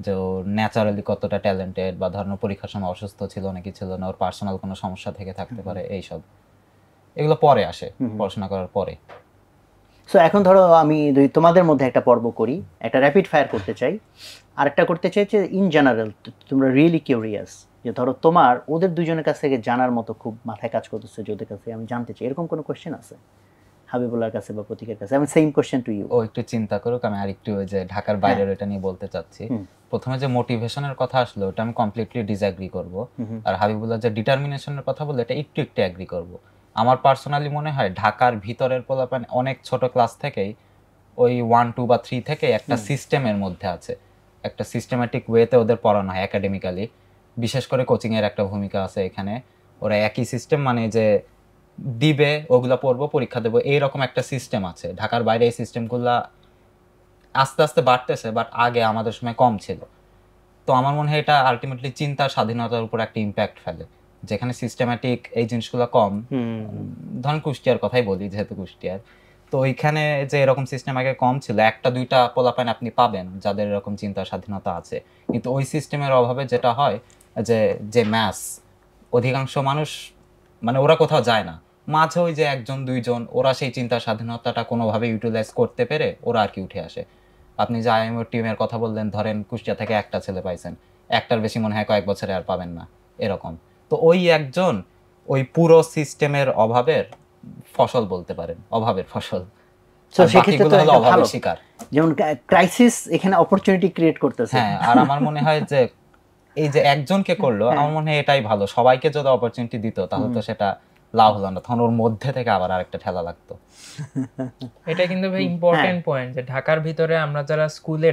যে ও ন্যাচারালি কতটা ট্যালেন্টেড, বা ধরেন পরীক্ষার সময় অসুস্থ ছিল নাকি ছিল না, ওর পার্সোনাল কোনো সমস্যা থেকে থাকতে পারে, এইসব এগুলো পরে আসে পড়াশোনা করার পরে। সো এখন ধরো আমি তোমাদের মধ্যে একটা পর্ব করি, একটা র্যাপিড ফায়ার করতে চাই, আর একটা করতে চাই যে ইন জেনারেল তোমরা রিয়েলি কিউরিয়াস, যে ধরো তোমার ওদের দুজনের কাছ থেকে জানার মতো খুব মাথায় কাজ করতেছে, যে ওদের কাছে আমি জানতে চাই, এরকম কোনো কোয়েশ্চেন আছে হাবিবুল্লাহর কাছে বা প্রতীকের কাছে? আমি সেম কোয়েশ্চেন টু ইউ। ও একটু চিন্তা করুক, আমি আরেকটু ওই যে ঢাকার বাইরের এটা নিয়ে বলতে চাচ্ছি। প্রথমে যে মোটিভেশনের কথা আসলো ওটা আমি কমপ্লিটলি ডিসএগ্রি করব, আর হাবিবুল্লাহ যে ডিটারমিনেশনের কথা বললো এটা একটু অ্যাগ্রি করব। আমার পার্সোনালি মনে হয় ঢাকার ভিতরের পোলাপান অনেক ছোট ক্লাস থেকেই ওই 1 2 বা 3 থেকে একটা সিস্টেমের মধ্যে আছে, একটা সিস্টেম্যাটিক ওয়েতে ওদের পড়ানো হয় একাডেমিক্যালি। বিশেষ করে কোচিং এর একটা ভূমিকা আছে এখানে। ওরা একই সিস্টেম, মানে যে দিবে ওগুলা পড়বো, পরীক্ষা দেবো, এইরকম একটা সিস্টেম আছে। ঢাকার বাইরে এই সিস্টেমগুলা আস্তে আস্তে বাড়তেছে, বাট আগে আমাদের সময় কম ছিল। তো আমার মনে হয় এটা আলটিমেটলি চিন্তার স্বাধীনতার উপর একটা ইম্প্যাক্ট ফেলে, যেখানে সিস্টেম্যাটিক এই জিনিসগুলো কম। ধরেন কুষ্টিয়ার কথাই বলি, যেহেতু কুষ্টিয়ার, তো ওইখানে যে এরকম সিস্টেম আগে কম ছিল, একটা দুইটা পোলাপাইন আপনি পাবেন যাদের এরকম চিন্তার স্বাধীনতা আছে। কিন্তু ওই সিস্টেমের অভাবে যেটা হয় যে যে ম্যাথস, অধিকাংশ মানুষ মানে ওরা কোথাও যায় না, মাঝে ওই যে একজন দুইজন ওরা সেই চিন্তার স্বাধীনতাটা কোনোভাবে ইউটিলাইজ করতে পেরে ওরা আর কি উঠে আসে। আপনি যে আইএমও টিমের কথা বললেন, ধরেন কুষ্টিয়া থেকে একটা ছেলে পাইছেন, একটার বেশি মনে হয় কয়েক বছরে আর পাবেন না এরকম। তো ওই একজন ওই পুরো সিস্টেমের অভাবের ফসল বলতে পারেন, অভাবের ফসল। তো সেক্ষেত্রে তো হলো অভাবের ভালো, শিকার। যেমন ক্রাইসিস এখানে অপরচুনিটি ক্রিয়েট করতেছে। হ্যাঁ, আর আমার মনে হয় যে এই যে একজনকে করলো, আমার মনে হয় এটাই ভালো। সবাইকে যদি অপরচুনিটি দিত তাহলে তো সেটা লাভ হলো না, তখন ওর মধ্যে থেকে আবার আরেকটা ঠেলা লাগতো। এটা কিন্তু ভাই ইম্পর্টেন্ট পয়েন্ট, যে ঢাকার ভিতরে আমরা যারা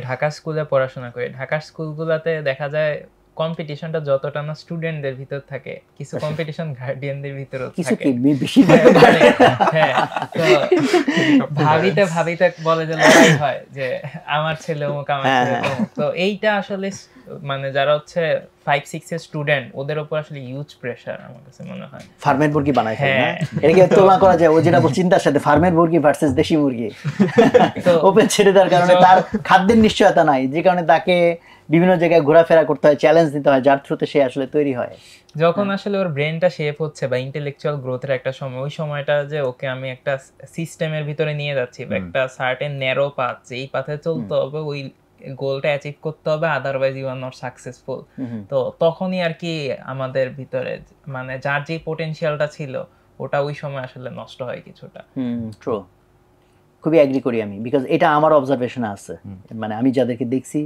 ঢাকা স্কুলে পড়াশোনা করি, ঢাকার স্কুলগুলোতে দেখা যায় কম্পিটিশনটা যতটা না স্টুডেন্টদের ভিতর থাকে, কিছু কম্পিটিশন গার্ডিয়ানদের ভিতরেও কিছু থাকে। কি বেশি হ্যাঁ, তো ভাবিতে ভাবিতে বলে যে লড়াই হয় যে আমার ছেলে অমুক, আমার ছেলে তমুক। তো এইটা আসলে মানে যারা হচ্ছে 5-6 এর স্টুডেন্ট, ওদের উপর আসলে হিউজ প্রেসার আমার কাছে মনে হয়। ফার্মের মুরগি বানায় ফেলে না, এটাকে তুলনা করা যায় ও যেটা চিন্তার সাথে, ফার্মের মুরগি ভার্সেস দেশি মুরগি। ওপেন ছেড়ে দেওয়ার কারণে তার খাদ্যের নিশ্চয়তা নাই, যে কারণে তাকে বিভিন্ন জায়গায় ঘোরাফেরা করতে হয়, চ্যালেঞ্জ দিতে হয়, যার থ্রুতে সে আসলে তৈরি হয়। যখন আসলে ওর ব্রেনটা শেপ হচ্ছে বা ইন্টেলেকচুয়াল গ্রোথের একটা সময়, ওই সময়টা যে ওকে আমি একটা সিস্টেমের ভিতরে নিয়ে যাচ্ছি বা একটা সার্টেন ন্যারো পাথ, এই পাথে চলতে হবে, ওই গোলটা অ্যাচিভ করতে হবে, otherwise you are not successful. তো তখনই আর কি আমাদের ভিতরে মানে যার যে পোটেনশিয়ালটা ছিল ওটা ওই সময় আসলে নষ্ট হয় কিছুটা। ট্রু, খুবই এগ্রি করি আমি, বিকজ এটা আমার অবজারভেশনে আছে। মানে আমি যাদেরকে দেখছি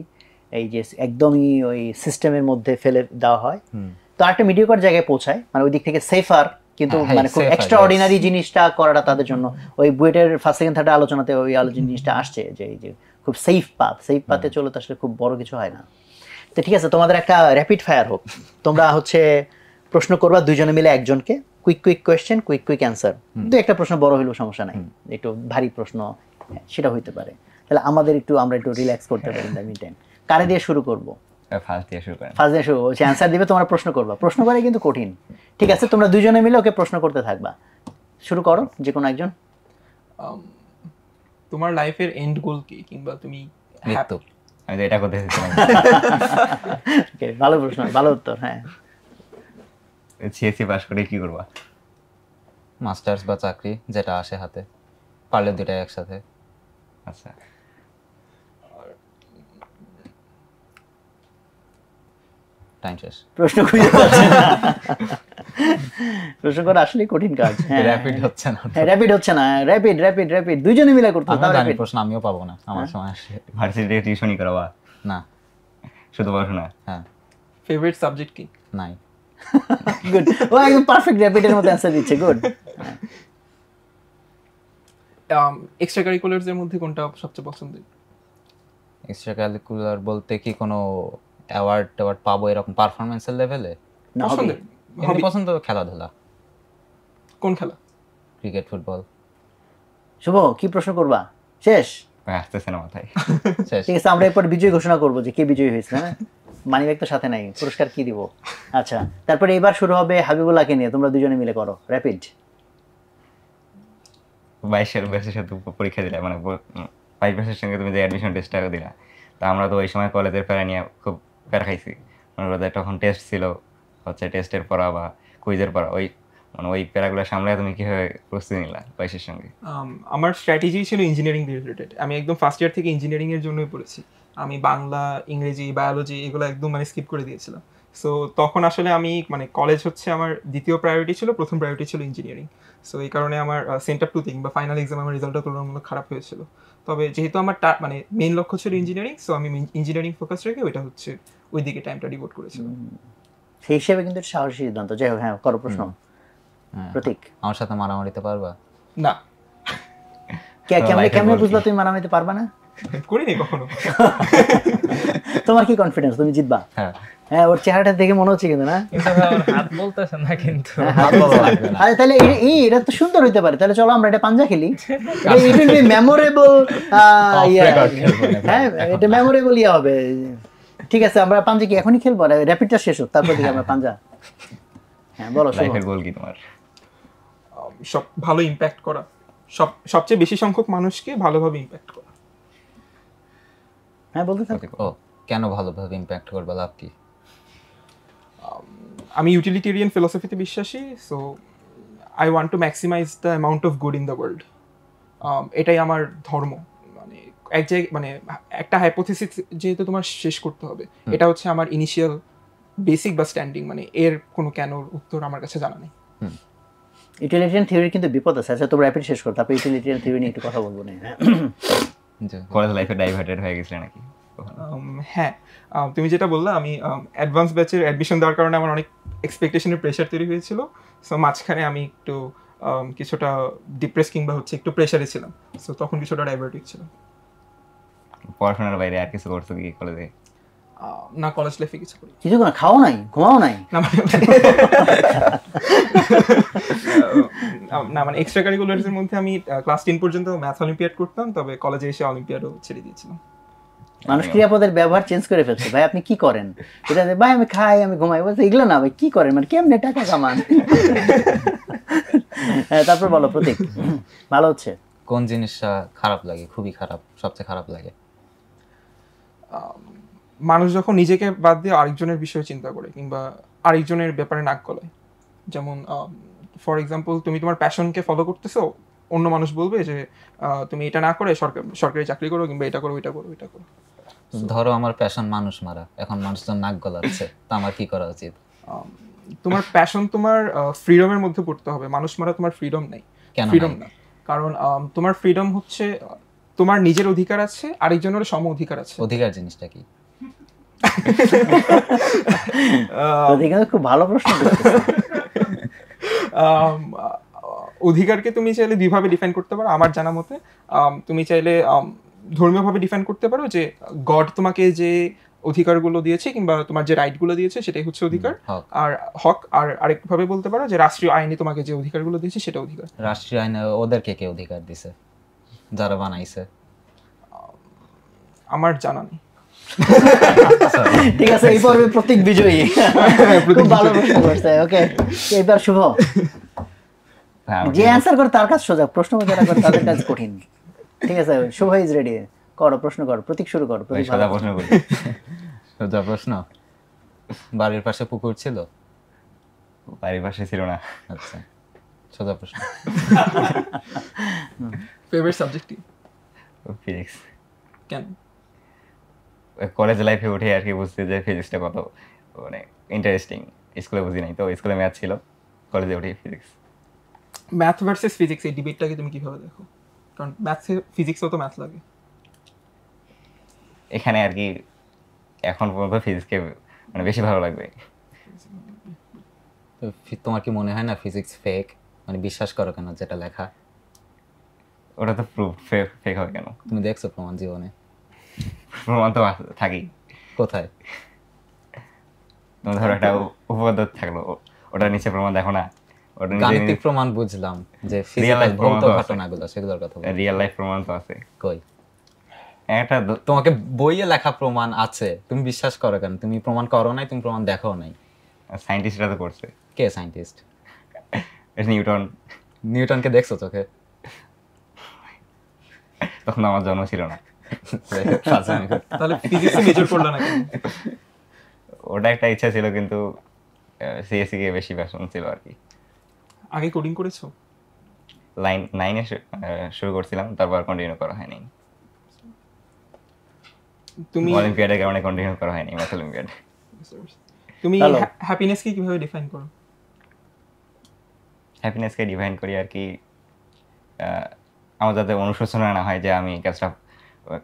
এই যে একদমই ওই সিস্টেমের মধ্যে ফেলে দেওয়া হয়, তো একটা মিডিওকার জায়গায় পৌঁছায়, মানে ওই দিক থেকে সেফার, কিন্তু মানে খুব এক্সট্রা অর্ডিনারি জিনিসটা করাটা তাদের জন্য, ওই বুয়েটের ফার্স্ট সেকেন্ড থার্ড আলোচনাতে ওই জিনিসটা আসছে যে এই যে খুব সেফ পাথে চলে তো আসলে খুব বড় কিছু হয় না। তো ঠিক আছে, তোমাদের একটা র্যাপিড ফায়ার হোক, তোমরা হচ্ছে প্রশ্ন করবা দুইজনে মিলে একজনকে, কুইক কোয়েশ্চেন, কুইক অ্যান্সার। দু একটা প্রশ্ন বড় হইলেও সমস্যা নাই, একটু ভারী প্রশ্ন সেটা হইতে পারে, তাহলে আমরা একটু রিল্যাক্স করতে পারি। কারে দিয়ে শুরু করব? ফার্স্ট দিয়ে শুরু করেন। ফার্স্ট দিয়ে শুরু, হচ্ছে অ্যান্সার দিবে, তোমরা প্রশ্ন করবা। প্রশ্ন করে কিন্তু কঠিন, ঠিক আছে? তোমরা দুইজনে মিলে ওকে প্রশ্ন করতে থাকবা। শুরু করো, যে কোনো একজন। তোমার লাইফের এন্ড গোল কি, কিংবা তুমি মৃত্যু। আমি তো এটা করতে চাইছিলাম। ওকে, ভালো প্রশ্ন, ভালো উত্তর। হ্যাঁ, সিএসসি পাস করে কি করবা? মাস্টার্স বা চাকরি, যেটা আসে হাতে, পারলে দুটাই একসাথে। আচ্ছা, টাইম শেষ। প্রশ্ন খুঁজে পাচ্ছি না। প্রশ্ন করা আসলে কঠিন কাজ। র্যাপিড হচ্ছে না, র্যাপিড হচ্ছে না, র্যাপিড দুইজনে মিলে করতে আমি হবে। জানি প্রশ্ন আমিও পাবো না, আমার সময় আসে। ভার্সিটিতে টিউশনই করাবা? না। শুধু পড়াশোনা? হ্যাঁ। ফেভারিট সাবজেক্ট কি? নাই। গুড, ও একদম পারফেক্ট র্যাপিডের মতো অ্যানসার দিচ্ছে। গুড। এক্সট্রা কারিকুলারস এর মধ্যে কোনটা সবচেয়ে পছন্দের? এক্সট্রা কারিকুলার বলতে কি কোনো অ্যাওয়ার্ড পাবো এরকম পারফরম্যান্সের লেভেলে? না, হবে। পছন্দের এমনি পছন্দ খেলাধুলা। কোন খেলা? Cricket, football. শুভ, কি প্রশ্ন করবা? শেষ? আসতেছে না মাথায়। শেষ। ঠিক আছে, আমরা এরপর বিজয় ঘোষণা করবো যে কে বিজয়ী হয়েছে। হ্যাঁ, মানিব্যাগ তো সাথে নাই, পুরস্কার কি দিব? আচ্ছা, তারপরে এবার শুরু হবে হাবিবুল্লাহকে নিয়ে, তোমরা দুজনে মিলে করো র্যাপিড। 22 ব্যাচের সাথে পরীক্ষা দিলা, মানে 5 ব্যাচের সঙ্গে তুমি যে অ্যাডমিশন টেস্টটা দিলা, তা আমরা তো ওই সময় কলেজের প্যারা নিয়ে খুব প্যারা খাইছি। মনে করো তখন টেস্ট ছিল, হচ্ছে টেস্টের পড়া বা কুইজের পড়া, ওই প্যারাগুলো সামলায় তুমি কিভাবে প্রস্তুতি নিলা 22-এর সঙ্গে? আমার স্ট্র্যাটেজি ছিল ইঞ্জিনিয়ারিং রিলেটেড। আমি একদম ফার্স্ট ইয়ার থেকে ইঞ্জিনিয়ারিং এর জন্যই পড়েছি। আমি বাংলা, ইংরেজি, বায়োলজি এগুলো একদম মানে স্কিপ করে দিয়েছিলাম। সো তখন আসলে আমি মানে কলেজ হচ্ছে আমার দ্বিতীয় প্রায়োরিটি ছিল, প্রথম প্রায়োরিটি ছিল ইঞ্জিনিয়ারিং। সো এই কারণে আমার সেন্টার টু থিং বা ফাইনাল এক্সাম আমার রেজাল্টটা তুলনামূলক খারাপ হয়েছিল। তবে যেহেতু আমার মানে মেইন লক্ষ্য ছিল ইঞ্জিনিয়ারিং, সো আমি ইঞ্জিনিয়ারিং ফোকাস রেখে ওইটা হচ্ছে ওই দিকে টাইমটা ডিভোট করেছিলাম। সেই হিসেবে কিন্তু সাহসী সিদ্ধান্ত। যাই হোক, হ্যাঁ করো প্রশ্ন। প্রতীক, আমার সাথে মারামারিতে পারবা? না। কেমনে বুঝলা তুমি মানামাইতে পারবা না? করিনি কখনো। তোমার কি কনফিডেন্স তুমি জিতবা? হ্যাঁ হ্যাঁ, ওর চেহারাটা দেখে মনে হচ্ছে কিন্তু না। কিন্তু ভাই ওর হাত বলতেছে না কিন্তু। হাত বলা লাগবে না। আরে তাহলে এটা তো সুন্দর হইতে পারে, তাহলে চলো আমরা এটা পাঞ্জা খেলি, ইট উইল বি মেমোরেবল। হ্যাঁ, এটা মেমোরেবল হবে। ঠিক আছে, আমরা পাঞ্জা কি এখনই খেলবো? র্যাপিডটা শেষ হোক, তারপর দিকে আমরা পাঞ্জা। হ্যাঁ বলো। লাইফের গোল কি তোমার? সব ভালো ইম্প্যাক্ট করা, সবচেয়ে বেশি সংখ্যক মানুষকে ভালোভাবে ইম্প্যাক্ট করা। হ্যাঁ বলতে থাকো। ও কেন ভালোভাবে ইম্প্যাক্ট করবে, লাভ কি? আমি ইউটিলিটেরিয়ান ফিলসফিতে বিশ্বাসী, so I want to maximise the amount of good in the world. এটাই আমার ধর্ম। মানে এক জায়গায় মানে একটা হাইপোথিসিস যেহেতু তোমার শেষ করতে হবে, এটা হচ্ছে আমার ইনিশিয়াল বেসিক বা স্ট্যান্ডিং, মানে এর কোনো কেনর উত্তর আমার কাছে জানা নেই। ইউটিলিটিয়ান থিওরির কিন্তু বিপদ আছে। আচ্ছা তোমরা র্যাপিড শেষ করো, তারপর ইউটিলিটিয়ান থিওরি নিয়ে একটু কথা বলবো না। কলেজ লাইফে ডাইভার্টেড হয়ে গেছিলে নাকি? হ্যাঁ, তুমি যেটা বললে, আমি অ্যাডভান্স ব্যাচের অ্যাডমিশন দেওয়ার কারণে আমার অনেক এক্সপেকটেশনের প্রেশার তৈরি হয়েছিল। সো মাঝখানে আমি একটু কিছুটা ডিপ্রেস কিংবা হচ্ছে একটু প্রেশারে ছিলাম। সো তখন কিছুটা ডাইভার্টিক ছিলাম। পড়াশোনার বাইরে আর কিছু করছো কি কলেজে? না, কলেজ লাইফে কিছু করি কিছু না, খাও নাই, ঘুমাও নাই? না, মানে এক্সট্রা কারিকুলারসের মধ্যে আমি ক্লাস 10 পর্যন্ত ম্যাথ অলিম্পিয়াড করতাম, তবে কলেজে এসে অলিম্পিয়াডও ছেড়ে দিয়েছিলাম। মানুষ ক্রিয়াপদের ব্যবহার চেঞ্জ করে ফেলছে। ভাই আপনি কি করেন? এটা ভাই আমি খাই, আমি ঘুমাই, বলছে এগুলো না ভাই কি করেন, মানে কেমনে টাকা কামান? হ্যাঁ তারপর বলো প্রতীক, ভালো হচ্ছে। কোন জিনিসটা খারাপ লাগে, খুবই খারাপ, সবচেয়ে খারাপ লাগে? মানুষ যখন নিজেকে বাদ দিয়ে আরেকজনের বিষয়ে চিন্তা করে কিংবা আরেকজনের ব্যাপারে নাক গলায়। যেমন ফর এক্সাম্পল, তুমি তোমার প্যাশনকে ফলো করতেছো, অন্য মানুষ বলবে যে তুমি এটা না করে সরকারি চাকরি করো কিংবা এটা করো, এটা করো, এটা করো। ধরো আমার প্যাশন মানুষ মারা, এখন মানুষজন নাক গলাচ্ছে, তা আমার কি করা উচিত? তোমার প্যাশন তোমার ফ্রিডমের মধ্যে পড়তে হবে। মানুষ মারা তোমার ফ্রিডম নেই, কেন ফ্রিডম না। কারণ তোমার ফ্রিডম হচ্ছে তোমার নিজের অধিকার আছে, আরেকজনের সম অধিকার আছে। অধিকার জিনিসটা কি? খুব ভালো প্রশ্ন। অধিকারকে তুমি চাইলে দুইভাবে ডিফাইন করতে পারো আমার জানা মতে। তুমি চাইলে ধর্মীয়ভাবে ডিফাইন করতে পারো যে গড তোমাকে যে অধিকারগুলো দিয়েছে কিংবা তোমার যে রাইটগুলো দিয়েছে সেটাই হচ্ছে অধিকার, আর হক। আর আরেকভাবে বলতে পারো যে রাষ্ট্রীয় আইনে তোমাকে যে অধিকারগুলো দিয়েছে সেটা অধিকার। রাষ্ট্রীয় আইনে ওদেরকে কে অধিকার দিছে, যারা বানাইছে? আমার জানা নেই। ঠিক আছে, এই পর্বে প্রতীক বিজয়ী। খুব ভালো প্রশ্ন করছে। ওকে, এবার শুভ। যে অ্যানসার করে তার কাজ সোজা, প্রশ্ন যারা করে তাদের কাজ কঠিন। ঠিক আছে, শুভ ইজ রেডি। করো, প্রশ্ন করো, প্রতীক শুরু করো। সোজা প্রশ্ন করি। সোজা প্রশ্ন। বাড়ির পাশে পুকুর ছিল? বাড়ির পাশে ছিল না। আচ্ছা, সোজা প্রশ্ন। ফেভারিট সাবজেক্ট কি? ফিজিক্স। কেন? কলেজ লাইফে উঠে আর কি বুঝতে যে ফিজিক্সটা কত মানে ইন্টারেস্টিং। স্কুলে বুঝি নাই, তো স্কুলে ম্যাথ ছিল, কলেজে উঠে ফিজিক্স। ম্যাথ ভার্সেস ফিজিক্স, এই ডিবেটটাকে তুমি কিভাবে দেখো? কারণ ম্যাথে ফিজিক্সও তো ম্যাথ লাগে। এখানে আর কি এখন পর্যন্ত ফিজিক্সকে মানে বেশি ভালো লাগবে। তোমার কি মনে হয় না ফিজিক্স ফেক? মানে বিশ্বাস করো কেন যেটা লেখা? ওটা তো প্রুফ, ফেক হবে কেন? তুমি দেখছো প্রমাণ জীবনে? প্রমাণ তো থাকেই। কোথায়? তোমার ধরো একটা উপপাদ্য থাকলো, ওটার নিচে প্রমাণ দেখো না? ওটা গাণিতিক প্রমাণ বুঝলাম, যে ফিজিক্যাল ভৌত ঘটনাগুলো সেগুলোর কথা বল। রিয়েল লাইফ প্রমাণ তো আছে। কই? একটা তোমাকে বইয়ে লেখা প্রমাণ আছে, তুমি বিশ্বাস করো কেন? তুমি প্রমাণ করো নাই, তুমি প্রমাণ দেখো নাই। সায়েন্টিস্টরা তো করছে। কে সায়েন্টিস্ট? নিউটন। নিউটনকে দেখছো চোখে? তখন আমার জন্ম ছিল না। তাহলে ফিজিক্সে মেজর করলো না কেন? ওটা একটা ইচ্ছা ছিল, কিন্তু সিএসসি কে বেশি প্যাশন ছিল আর কি। আগে কোডিং করেছো? 9-এ শুরু করছিলাম, তারপর কন্টিনিউ করা হয়নি। তুমি অলিম্পিয়াডের কারণে কন্টিনিউ করা হয়নি ম্যাথ অলিম্পিয়াড। তুমি হ্যাপিনেসকে কিভাবে ডিফাইন করো? হ্যাপিনেসকে ডিফাইন করি আর কি আমার যাতে অনুশোচনা না হয় যে আমি কাজটা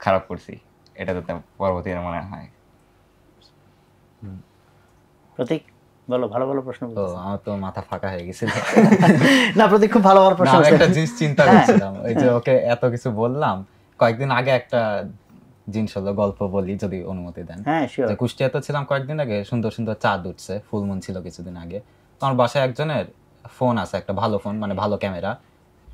খারাপ করছি, এটা যাতে পরবর্তীতে মনে হয়। প্রতীক? বলো, ভালো ভালো প্রশ্ন তো বলতেছো। আমার তো মাথা ফাঁকা হয়ে গেছিল। না প্রতীক খুব ভালো ভালো না, প্রশ্ন আমি বলছে। একটা জিনিস চিন্তা করছিলাম, ওই যে ওকে এত কিছু বললাম, কয়েকদিন আগে একটা জিনিস হলো, গল্প বলি যদি অনুমতি দেন। হ্যাঁ শিওর। যে কুষ্টিয়াতে ছিলাম কয়েকদিন আগে, সুন্দর সুন্দর চাঁদ উঠছে, ফুল মুন ছিল কিছুদিন আগে। তো আমার বাসায় একজনের ফোন আছে, একটা ভালো ফোন, মানে ভালো ক্যামেরা,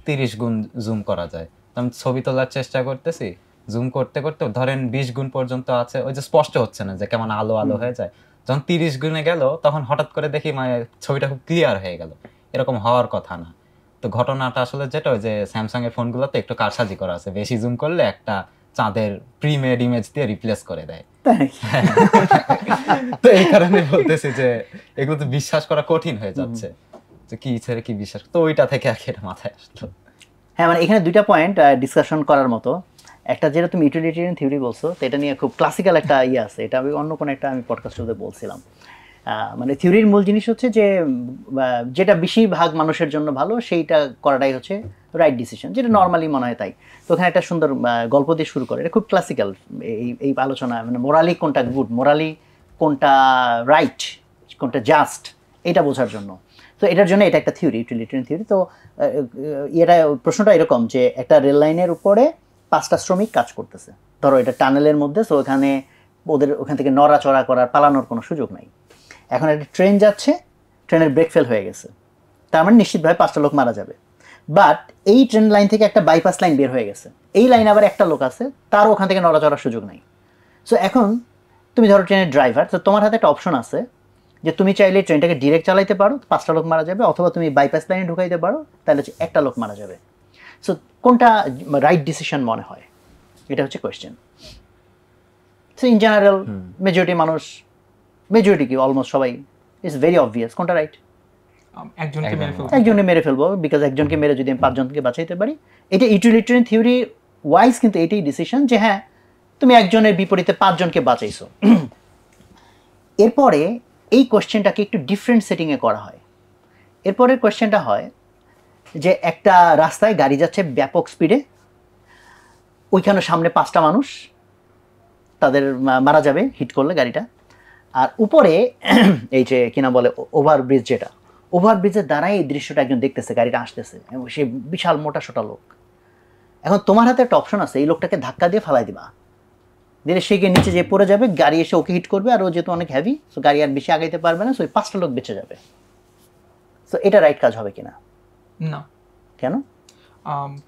30 গুণ জুম করা যায়। তো আমি ছবি তোলার চেষ্টা করতেছি, জুম করতে করতে ধরেন 20 গুণ পর্যন্ত আছে, ওই যে স্পষ্ট হচ্ছে না, যে কেমন আলো আলো হয়ে যায়। যখন 30 গুণে গেল তখন হঠাৎ করে দেখি মানে ছবিটা খুব ক্লিয়ার হয়ে গেল। এরকম হওয়ার কথা না। তো ঘটনাটা আসলে যেটা, ওই যে স্যামসাং এর ফোনগুলোতে একটু কারসাজি করা আছে, বেশি জুম করলে একটা চাঁদের প্রিমেড ইমেজ দিয়ে রিপ্লেস করে দেয়। তাই নাকি? তো এই কারণে বলতেছি যে এগুলো তো বিশ্বাস করা কঠিন হয়ে যাচ্ছে, যে কি ছেড়ে কি বিশ্বাস। তো ওইটা থেকে আর কি এটা মাথায় আসলো। হ্যাঁ মানে এখানে দুইটা পয়েন্ট ডিসকাশন করার মতো। একটা যেটা তুমি ইউটিলিটেরিয়ান থিওরি বলছো, তো এটা নিয়ে খুব ক্লাসিক্যাল একটা আছে, এটা আমি অন্য কোনো একটা আমি পডকাস্টে বলছিলাম। মানে থিওরির মূল জিনিস হচ্ছে যে যেটা বেশিরভাগ মানুষের জন্য ভালো সেইটা করাটাই হচ্ছে রাইট ডিসিশন, যেটা নর্মালি মনে হয় তাই। তো ওখানে একটা সুন্দর গল্প দিয়ে শুরু করে, এটা খুব ক্লাসিক্যাল এই আলোচনা, মানে মোরালি কোনটা গুড, মোরালি কোনটা রাইট, কোনটা জাস্ট, এটা বোঝার জন্য। তো এটার জন্য এটা একটা থিওরি, ইউটিলিটেরিয়ান থিওরি। তো এটা প্রশ্নটা এরকম যে একটা রেল লাইনের উপরে 5টা শ্রমিক কাজ করতেছে, ধরো এটা টানেলের মধ্যে, তো ওখানে ওদের ওখান থেকে নড়াচড়া করার, পালানোর কোনো সুযোগ নাই। এখন একটা ট্রেন যাচ্ছে, ট্রেনের ব্রেক ফেল হয়ে গেছে, তার মানে নিশ্চিতভাবে 5টা লোক মারা যাবে। বাট এই ট্রেন লাইন থেকে একটা বাইপাস লাইন বের হয়ে গেছে, এই লাইনে আবার একটা লোক আছে, তারও ওখান থেকে নড়াচড়ার সুযোগ নাই। সো এখন তুমি ধরো ট্রেনের ড্রাইভার, তো তোমার হাতে একটা অপশন আছে যে তুমি চাইলে ট্রেনটাকে ডিরেক্ট চালাইতে পারো, 5টা লোক মারা যাবে, অথবা তুমি বাইপাস লাইনে ঢুকাইতে পারো, তাহলে হচ্ছে একটা লোক মারা যাবে। সো কোনটা রাইট ডিসিশন মনে হয়, এটা হচ্ছে question. So in general majority কি অলমোস্ট সবাই, ইটস ভেরি অবভিয়াস কোনটা রাইট। একজনকে মেরে ফেলবো। একজনকে মেরে ফেলবো, বিকজ একজনকে মেরে যদি আমি 5জনকে বাঁচাইতে পারি, এটা ইউটিলিটেরিয়ান থিওরি ওয়াইজ কিন্তু এটাই ডিসিশন যে হ্যাঁ তুমি একজনের বিপরীতে 5জনকে বাঁচাইছো। এরপরে এই কোয়েশ্চেনটাকে একটু ডিফারেন্ট সেটিংয়ে করা হয়। এরপরের কোয়েশ্চেনটা হয় যে একটা রাস্তায় গাড়ি যাচ্ছে ব্যাপক স্পিডে, ওইখানে সামনে 5টা মানুষ, তাদের মারা যাবে হিট করলে গাড়িটা। আর উপরে এই যে কিনা বলে ওভারব্রিজ, যেটা ওভারব্রিজের দ্বারাই এই দৃশ্যটা একজন দেখতেছে, গাড়িটা আসতেছে এবং সে বিশাল মোটা সোটা লোক। এখন তোমার হাতে একটা অপশন আছে, এই লোকটাকে ধাক্কা দিয়ে ফালাই দিবা, দিলে সে গিয়ে নিচে যে পড়ে যাবে, গাড়ি এসে ওকে হিট করবে, আর ও যেহেতু অনেক হেভি, সো গাড়ি আর বেশি আগাইতে পারবে না, সো ওই 5টা লোক বেঁচে যাবে। সো এটা রাইট কাজ হবে কিনা? না, কেন?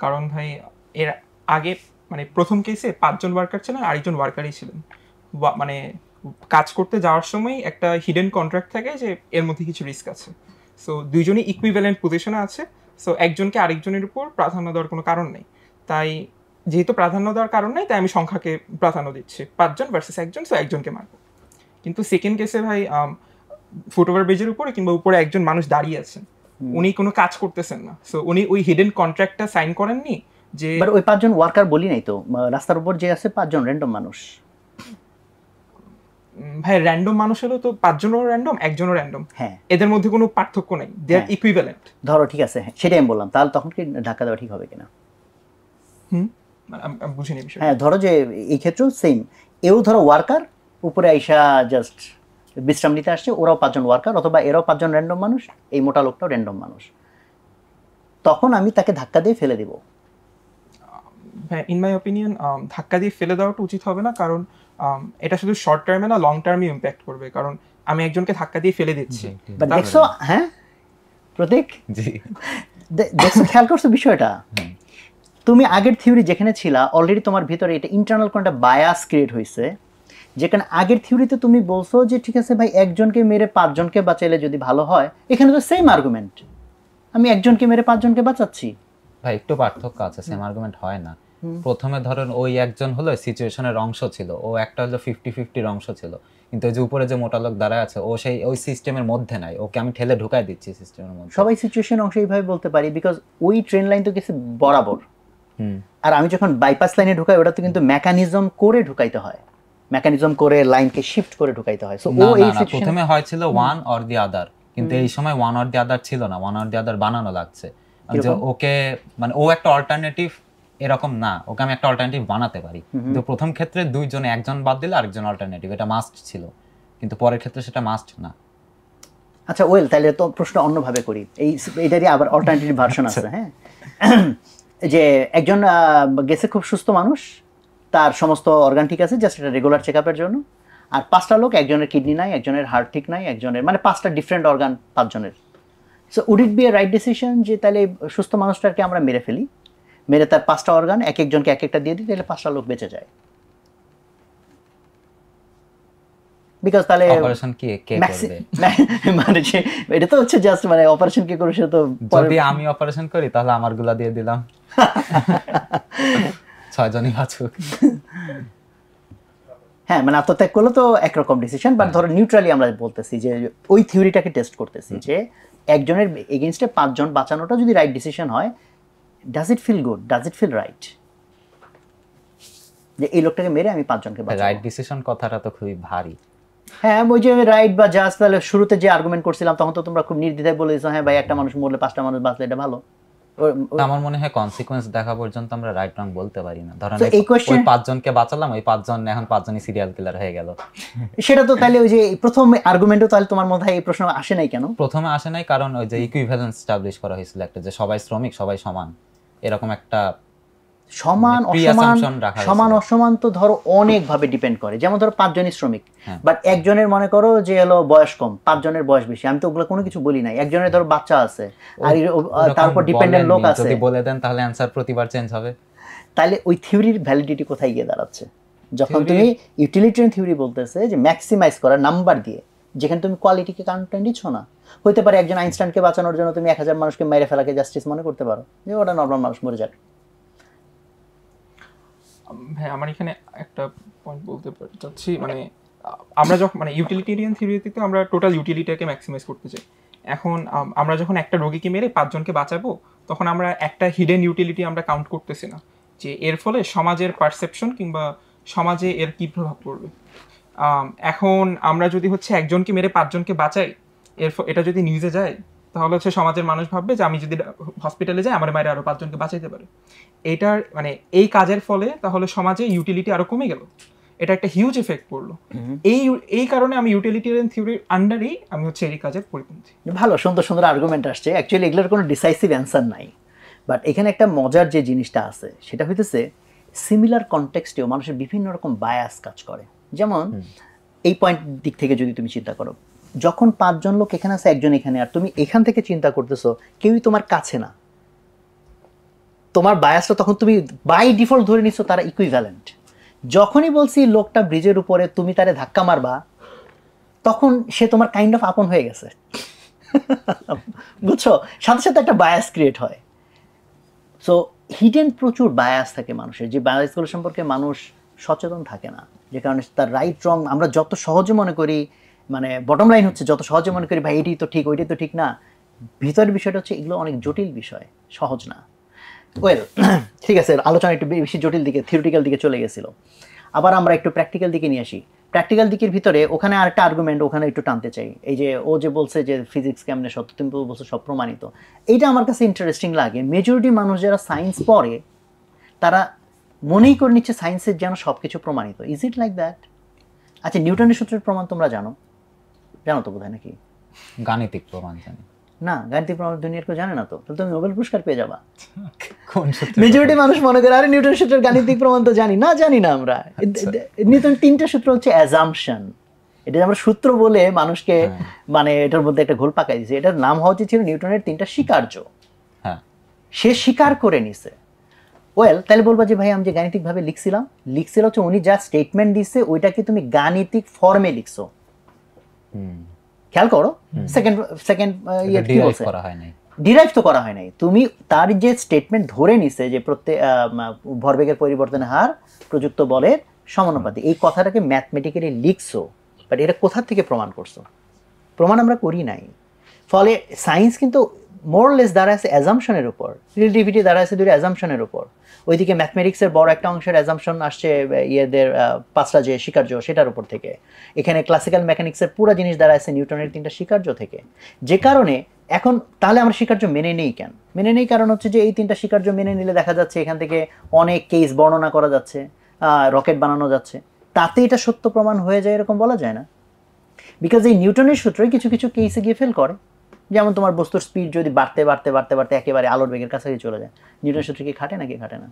কারণ ভাই এর আগে মানে প্রথম কেসে 5জন ওয়ার্কার ছিলেন, আরেকজন ওয়ার্কারই ছিলেন। মানে কাজ করতে যাওয়ার সময় একটা হিডেন কন্ট্রাক্ট থাকে যে এর মধ্যে কিছু রিস্ক আছে। সো দুইজনই ইকুইভ্যালেন্ট পজিশনে আছে, সো একজনকে আরেকজনের উপর প্রাধান্য দেওয়ার কোনো কারণ নেই। তাই যেহেতু প্রাধান্য দেওয়ার কারণ নেই, তাই আমি সংখ্যাকে প্রাধান্য দিচ্ছি, 5জন ভার্সেস একজন, সো একজনকে মারবো। কিন্তু সেকেন্ড কেসে ভাই ফুটওভার ব্রিজের উপরে কিংবা উপরে একজন মানুষ দাঁড়িয়ে আছেন, উনি কোনো কাজ করতেছেন না, সো উনি ওই হিডেন কন্ট্রাক্টটা সাইন করেননি যে। বাট ওই 5জন ওয়ার্কার বলি নাই তো, রাস্তার উপর যে আছে 5জন র্যান্ডম মানুষ। ভাই র্যান্ডম মানুষ হলো তো 5জনও র্যান্ডম, একজনও র্যান্ডম, হ্যাঁ এদের মধ্যে কোনো পার্থক্য নেই, দে আর ইকুইভ্যালেন্ট। ধরো ঠিক আছে, সেটাই আমি বললাম, তাহলে তখন কি ধাক্কা দেওয়া ঠিক হবে কিনা? আমি বুঝিনি বিষয়। হ্যাঁ ধরো যে এই ক্ষেত্রেও সেম, এও ধরো ওয়ার্কার, উপরে আইসা জাস্ট বিশ্রাম নিতে আসছে, ওরাও 5জন ওয়ার্কার, অথবা এরাও 5জন র্যান্ডম মানুষ, এই মোটা লোকটাও র্যান্ডম মানুষ, তখন আমি তাকে ধাক্কা দিয়ে ফেলে দিব। ইন মাই অপিনিয়ন ধাক্কা দিয়ে ফেলে দেওয়াটা উচিত হবে না, কারণ এটা শুধু শর্ট টার্মে না, লং টার্মে ইম্প্যাক্ট করবে। কারণ আমি একজনকে ধাক্কা দিয়ে ফেলে দিচ্ছি, বাট দেখছো, হ্যাঁ প্রতীক, জি দেখছো, খেয়াল করছো বিষয়টা, তুমি আগের থিওরি যেখানে ছিলা, অলরেডি তোমার ভিতরে এটা ইন্টারনাল কোনটা বায়াস ক্রিয়েট হয়েছে, যেখানে আগের থিওরিতে তুমি বলছো যে ঠিক আছে ভাই, একজনকে মেরে 5জনকে বাঁচাইলে যদি ভালো হয়, এখানে তো সেম আর্গুমেন্ট, আমি একজনকে মেরে 5জনকে বাঁচাচ্ছি। ভাই একটু পার্থক্য আছে, সেম আর্গুমেন্ট হয় না। প্রথমে ধরেন ওই একজন হলো সিচুয়েশনের অংশ ছিল, ও একটা হলো 50-50 অংশ ছিল, কিন্তু ওই যে উপরে যে মোটা লোক দাঁড়ায় আছে, ও সেই ওই সিস্টেমের মধ্যে নাই, ওকে আমি ঠেলে ঢুকাই দিচ্ছি সিস্টেমের মধ্যে। সবাই সিচুয়েশন অংশ এইভাবে বলতে পারি, বিকজ ওই ট্রেন লাইন তো গেছে বরাবর, আর আমি যখন বাইপাস লাইনে ঢুকাই, ওটা তো কিন্তু মেকানিজম করে ঢুকাইতে হয়, মেকানিজম করে লাইনকে শিফট করে ঢুকাইতে হয়। সো ও এই সিচুয়েশনে প্রথমে হয়েছিল ওয়ান অর দি আদার, কিন্তু এই সময় ওয়ান অর দি আদার ছিল না, ওয়ান অর দি আদার বানানো লাগছে যে ওকে, মানে ও একটা অল্টারনেটিভ এরকম না, ওকে আমি একটা অল্টারনেটিভ বানাতে পারি। কিন্তু প্রথম ক্ষেত্রে দুইজনে, একজন বাদ দিলে আরেকজন অল্টারনেটিভ, এটা মাস্ট ছিল, কিন্তু পরের ক্ষেত্রে সেটা মাস্ট না। আচ্ছা ওয়েল, তাহলে তো প্রশ্ন অন্যভাবে করি, এইটারই আবার অল্টারনেটিভ ভার্সন আছে। হ্যাঁ, যে একজন গেছে খুব সুস্থ মানুষ, তার সমস্ত অর্গান ঠিক আছে, জাস্ট এটা রেগুলার চেক আপের জন্য। আর 5টা লোক, একজনের কিডনি নাই, একজনের হার্ট ঠিক নাই, একজনের মানে 5টা ডিফারেন্ট অর্গান 5 জনের। So would it be a right decision যে তাহলে সুস্থ মানুষটাকে আমরা মেরে ফেলি, মেরে তার 5টা অর্গান এক একজনকে এক একটা দিয়ে দিই, তাহলে 5টা লোক বেঁচে যায়? বিকজ তাহলে অপারেশন কে করবে? মানে যে এটা তো হচ্ছে জাস্ট মানে অপারেশন কে করবে সেটা তো যদি আমি অপারেশন করি তাহলে আমার গুলা দিয়ে দিলাম, 6 জনই বাঁচুক। হ্যাঁ, মানে আত্মত্যাগ করলে তো একরকম ডিসিশন, বাট ধরো নিউট্রালি আমরা বলতেছি যে ওই থিওরিটাকে টেস্ট করতেছি যে একজনের এগেইনস্টে 5 জন বাঁচানোটা যদি রাইট ডিসিশন হয়, does it feel good, does it feel right, যে এই লোকটাকে মেরে আমি 5 জনকে বাঁচাবো? রাইট ডিসিশন কথাটা তো খুবই ভারী। হ্যাঁ, ওই যে রাইট বা জাস্ট, তাহলে শুরুতে যে আর্গুমেন্ট করছিলাম তখন তো তোমরা খুব নির্দ্বিধায় বলে দিয়েছো হ্যাঁ ভাই একটা মানুষ মরলে 5টা মানুষ বাঁচলে এটা ভালো। আমার মনে হয় কনসিকোয়েন্স দেখা পর্যন্ত আমরা রাইট রং বলতে পারি না। ধরেন এই কোশ্চেন, ওই 5 জনকে বাঁচালাম, ওই 5 জন এখন 5 জনই সিরিয়াল কিলার হয়ে গেল। সেটা তো তাহলে ওই যে প্রথম আর্গুমেন্টও তাহলে তোমার মাথায় এই প্রশ্ন আসে নাই কেন? প্রথমে আসে নাই কারণ ওই যে ইকুইভ্যালেন্স এস্টাবলিশ করা হয়েছিল একটা, যে সবাই শ্রমিক, সবাই সমান, এরকম একটা সমান অসমান, সমান অসমান তো ধরো অনেক ভাবে ডিপেন্ড করে। যেমন ধরো 5 জনই শ্রমিক, বাট একজনের মনে করো যে হলো বয়স কম, 5 জনের বয়স বেশি, আমি তো ওগুলো কোনো কিছু বলি নাই। একজনের ধরো বাচ্চা আছে আর তারপর ডিপেন্ডেন্ট লোক আছে, যদি বলে দেন তাহলে অ্যানসার প্রতিবার চেঞ্জ হবে। তাহলে ওই থিওরির ভ্যালিডিটি কোথায় গিয়ে দাঁড়াচ্ছে? যখন তুমি ইউটিলিটিয়ারিয়ান থিওরি বলতেছে যে ম্যাক্সিমাইজ করা নাম্বার দিয়ে, যেখানে তুমি কোয়ালিটিকে কাউন্টে নিচ্ছ না। হইতে পারে একজন আইনস্টাইনকে বাঁচানোর জন্য তুমি 1000 মানুষকে মেরে ফেলাকে জাস্টিস মনে করতে পারো, যে ওটা নরমাল মানুষ মরে যাক। হ্যাঁ, আমার এখানে একটা পয়েন্ট বলতে চাচ্ছি, মানে আমরা যখন মানে ইউটিলিটেরিয়ান থিওরিতে তো আমরা টোটাল ইউটিলিটিকে ম্যাক্সিমাইজ করতে চাই। এখন আমরা যখন একটা রোগীকে মেরে 5 জনকে বাঁচাবো, তখন আমরা একটা হিডেন ইউটিলিটি আমরা কাউন্ট করতেছি না, যে এর ফলে সমাজের পারসেপশন কিংবা সমাজে এর কী প্রভাব পড়বে। এখন আমরা যদি হচ্ছে একজনকে মেরে 5 জনকে বাঁচাই, এটা যদি নিউজে যায়, তাহলে হচ্ছে সমাজের মানুষ ভাববে যে আমি যদি হসপিটালে যাই আমার মায়ের আরো 5 জনকে বাঁচাইতে পারে। এটার মানে এই কাজের ফলে তাহলে সমাজে ইউটিলিটি আরো কমে গেল, এটা একটা হিউজ এফেক্ট পড়লো। এই কারণে আমি ইউটিলিটেরিয়ান থিওরির আন্ডারেই আমি হচ্ছে এই কাজের পরিপন্থী। ভালো, সুন্দর সুন্দর আর্গুমেন্ট আসছে। অ্যাকচুয়ালি এগুলোর কোনো ডিসাইসিভ অ্যান্সার নাই, বাট এখানে একটা মজার যে জিনিসটা আছে সেটা হইতেছে সিমিলার কনটেক্সটেও মানুষের বিভিন্ন রকম বায়াস কাজ করে। যেমন এই পয়েন্ট দিক থেকে যদি তুমি চিন্তা করো, যখন 5 জন লোক এখানে আছে, একজন এখানে, আর তুমি এখান থেকে চিন্তা করতেছো কেউই তোমার কাছে না, তোমার বায়াসটা তখন তুমি বাই ডিফল্ট ধরে নিচ্ছ তারা ইকুইভ্যালেন্ট। যখনই বলছি লোকটা ব্রিজের উপরে, তুমি তারে ধাক্কা মারবা, তখন সে তোমার কাইন্ড অফ আপন হয়ে গেছে। বুঝছো, সাথে সাথে একটা বায়াস ক্রিয়েট হয়। সো হিডেন প্রচুর বায়াস থাকে মানুষের, যে বায়াসগুলো সম্পর্কে মানুষ সচেতন থাকে না, যে কারণে তার রাইট রং আমরা যত সহজে মনে করি, মানে বটম লাইন হচ্ছে যত সহজে মনে করি ভাই এটাই তো ঠিক, ওইটাই তো ঠিক না, ভিতরের বিষয়টা হচ্ছে এগুলো অনেক জটিল বিষয়, সহজ না। ওয়েল, ঠিক আছে, আলোচনা একটু বেশি জটিল দিকে, থিওরিটিক্যাল দিকে চলে গেছিল। আবার আমরা একটু প্র্যাকটিক্যাল দিকে নিয়ে আসি। প্র্যাকটিক্যাল দিকের ভিতরে ওখানে আরেকটা আর্গুমেন্ট ওখানে একটু টানতে চাই। এই যে ও যে বলছে যে ফিজিক্স কেমনে সত্য, তুমি বলছো সব প্রমাণিত, এইটা আমার কাছে ইন্টারেস্টিং লাগে। মেজরিটি মানুষ যারা সায়েন্স পড়ে তারা মনেই করে নিচ্ছে সায়েন্সের যেন সব কিছু প্রমাণিত। Is it like that? আচ্ছা, নিউটনের সূত্রের প্রমাণ তোমরা জানো তো বোধহয়, নাকি? গাণিতিক প্রমাণ জানি না, গাণিতিক প্রমাণ দুনিয়ার কেউ জানে না, তো তাহলে তুমি নোবেল পুরস্কার পেয়ে যাবা। কোন সূত্র? মেজরিটি মানুষ মনে করে আরে নিউটনের সূত্রের গাণিতিক প্রমাণ তো জানি না আমরা। নিউটনের 3টা সূত্র হচ্ছে অ্যাজাম্পশন। এটা আমরা সূত্র বলে মানুষকে মানে এটার মধ্যে একটা ঘোল পাকাই দিয়েছে। এটার নাম হওয়া উচিত ছিল নিউটনের 3টা স্বীকার্য। হ্যাঁ, সে স্বীকার করে নিছে। ওয়েল, তাহলে বলবা যে ভাই আমি যে গাণিতিকভাবে লিখছিলাম হচ্ছে উনি যা স্টেটমেন্ট দিচ্ছে ওইটাকে তুমি গাণিতিক ফর্মে লিখছো। খেয়াল করো, সেকেন্ড কি বলছে, ডিরাইভ তো করা হয় নাই। তুমি তার যে স্টেটমেন্ট ধরে নিছে যে প্রত্যেক ভরবেগের পরিবর্তনের হার প্রযুক্ত বলের সমানুপাতি, এই কথাটাকে ম্যাথমেটিক্যালি লিখছো, বাট এটা কোথা থেকে প্রমাণ করছো? প্রমাণ আমরা করি নাই। ফলে সায়েন্স কিন্তু মোরলেস দাঁড়ায় অ্যাজাম্পশনের উপর, রিলেটিভিটি দাঁড়ায় দুটো অ্যাজাম্পশনের উপর। ওইদিকে ম্যাথমেটিক্সের বড় একটা অংশের অ্যাজাম্পশন আসছে ইয়েদের 5টা যে স্বীকার্য সেটার উপর থেকে। এখানে ক্লাসিক্যাল মেকানিক্সের পুরো জিনিস দাঁড়ায় নিউটনের 3টা স্বীকার্য থেকে। যে কারণে এখন তাহলে আমরা স্বীকার্য মেনে নেই কেন? মেনে নেই কারণ হচ্ছে যে এই 3টা স্বীকার্য মেনে নিলে দেখা যাচ্ছে এখান থেকে অনেক কেস বর্ণনা করা যাচ্ছে, রকেট বানানো যাচ্ছে, তাতে এটা সত্য প্রমাণ হয়ে যায় এরকম বলা যায় না। বিকজ এই নিউটনের সূত্রে কিছু কিছু কেসে গিয়ে ফেল করে, যেমন তোমার বস্তুর স্পিড যদি বাড়তে বাড়তে বাড়তে বাড়তে একেবারে আলোর বেগের কাছাকাছি চলে যায়, নিউটনের সূত্র কি খাটে নাকি খাটে না?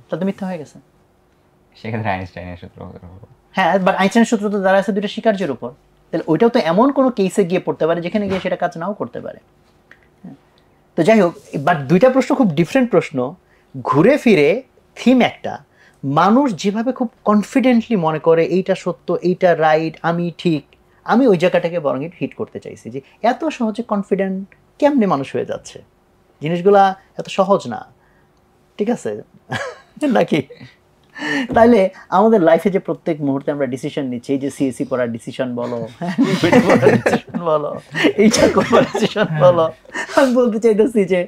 তা তো মিথ্যা হয়ে গেছে। সেক্ষেত্রে আইনস্টাইনের সূত্র হ্যাঁ, বাট আইনস্টাইনের সূত্র তো দাঁড়া আছে দুইটা স্বীকার্যের উপর, তাহলে ওইটাও তো এমন কোনো কেসে গিয়ে পড়তে পারে যেখানে গিয়ে সেটা কাজ নাও করতে পারে। তো যাই হোক, বাট দুইটা প্রশ্ন খুব ডিফারেন্ট প্রশ্ন, ঘুরে ফিরে থিম একটা, মানুষ যেভাবে খুব কনফিডেন্টলি মনে করে এইটা সত্য, এইটা রাইট, আমি ঠিক, আমি ওই জায়গাটাকে বরং হিট করতে চাইছি যে এত সহজে কনফিডেন্ট কেমনে মানুষ হয়ে যাচ্ছে, জিনিসগুলা এত সহজ না, ঠিক আছে নাকি? তাইলে আমাদের লাইফে যে প্রত্যেক মুহূর্তে আমরা ডিসিশন নিচ্ছি, এই যে সিএসসি পড়ার ডিসিশন বলো, বলো এইটা করার ডিসিশন বলো, আমি বলতে চাইতেছি যে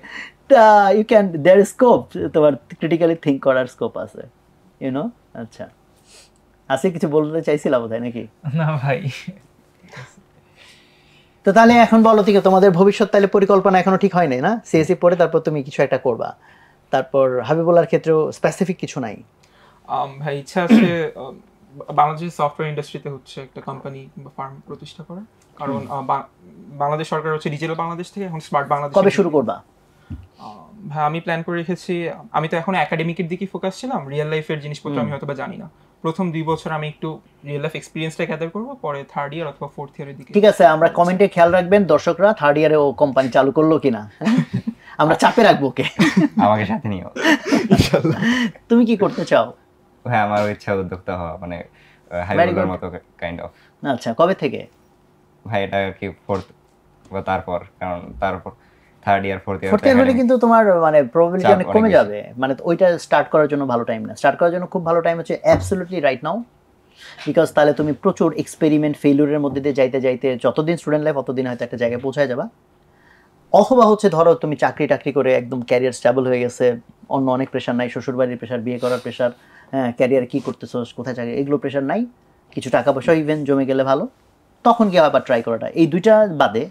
ইউ ক্যান, দেয়ার স্কোপ, তোমার ক্রিটিক্যালি থিঙ্ক করার স্কোপ আছে, ইউনো। আচ্ছা, আছে কিছু বলতে চাইছিলাম বোধহয় নাকি? না ভাই। তো তাহলে এখন বলো ঠিক তোমাদের ভবিষ্যৎ তাহলে পরিকল্পনা এখনো ঠিক হয় নাই না? সিএসসি পড়ে তারপর তুমি কিছু একটা করবা, তারপর হাবিবুল্লাহর ক্ষেত্রেও স্পেসিফিক কিছু নাই? ভাই ইচ্ছা আছে বাংলাদেশের সফটওয়্যার ইন্ডাস্ট্রিতে হচ্ছে একটা কোম্পানি বা ফার্ম প্রতিষ্ঠা করা, কারণ বাংলাদেশ সরকার হচ্ছে ডিজিটাল বাংলাদেশ থেকে এখন স্মার্ট বাংলাদেশ। কবে শুরু করবা? ভাই আমি প্ল্যান করে রেখেছি, আমি তো এখন একাডেমিকের দিকে ফোকাস ছিলাম, রিয়েল লাইফের জিনিসপত্র আমি হয়তো বা জানি না, প্রথম 2 বছর আমি একটু রিয়েল লাইফ এক্সপিরিয়েন্সটা গ্যাদার করবো, পরে 3rd ইয়ার অথবা 4th ইয়ারের দিকে। ঠিক আছে, আমরা কমেন্টে খেয়াল রাখবেন দর্শকরা 3rd ইয়ারে ও কোম্পানি চালু করলো কিনা, আমরা চাপে রাখবো কে আমাকে সাথে নিও। তুমি কি করতে চাও? হ্যাঁ, আমার ইচ্ছা উদ্যোক্তা হওয়া, মানে হাইবুলার মতো কাইন্ড অফ। আচ্ছা, কবে থেকে? ভাই এটা কি 4th বা তারপর, কারণ তারপর 3rd ইয়ার 4th ইয়ার 4th ইয়ার হলে কিন্তু তোমার মানে প্রবাবিলিটি অনেক কমে বেশি। যাবে, মানে ওইটা স্টার্ট করার জন্য ভালো টাইম না। স্টার্ট করার জন্য খুব ভালো টাইম হচ্ছে অ্যাবসলিউটলি রাইট নাও, বিকজ তাহলে তুমি প্রচুর এক্সপেরিমেন্ট ফেইলিউরের মধ্যে দিয়ে যাইতে যাইতে যতদিন স্টুডেন্ট লাইফ অতদিন হয়তো একটা জায়গায় পৌঁছায় যাবা। অথবা হচ্ছে ধরো তুমি চাকরি টাকরি করে একদম ক্যারিয়ার স্টেবল হয়ে গেছে, অন্য অনেক প্রেশার নাই, শ্বশুরবাড়ির প্রেশার, বিয়ে করার প্রেশার, হ্যাঁ ক্যারিয়ার কী করতেছো, কোথায় চাকরি, এগুলো প্রেশার নাই, কিছু টাকা পয়সা ইভেন জমে গেলে ভালো, তখন গিয়ে আবার ট্রাই করাটা। এই দুইটা বাদে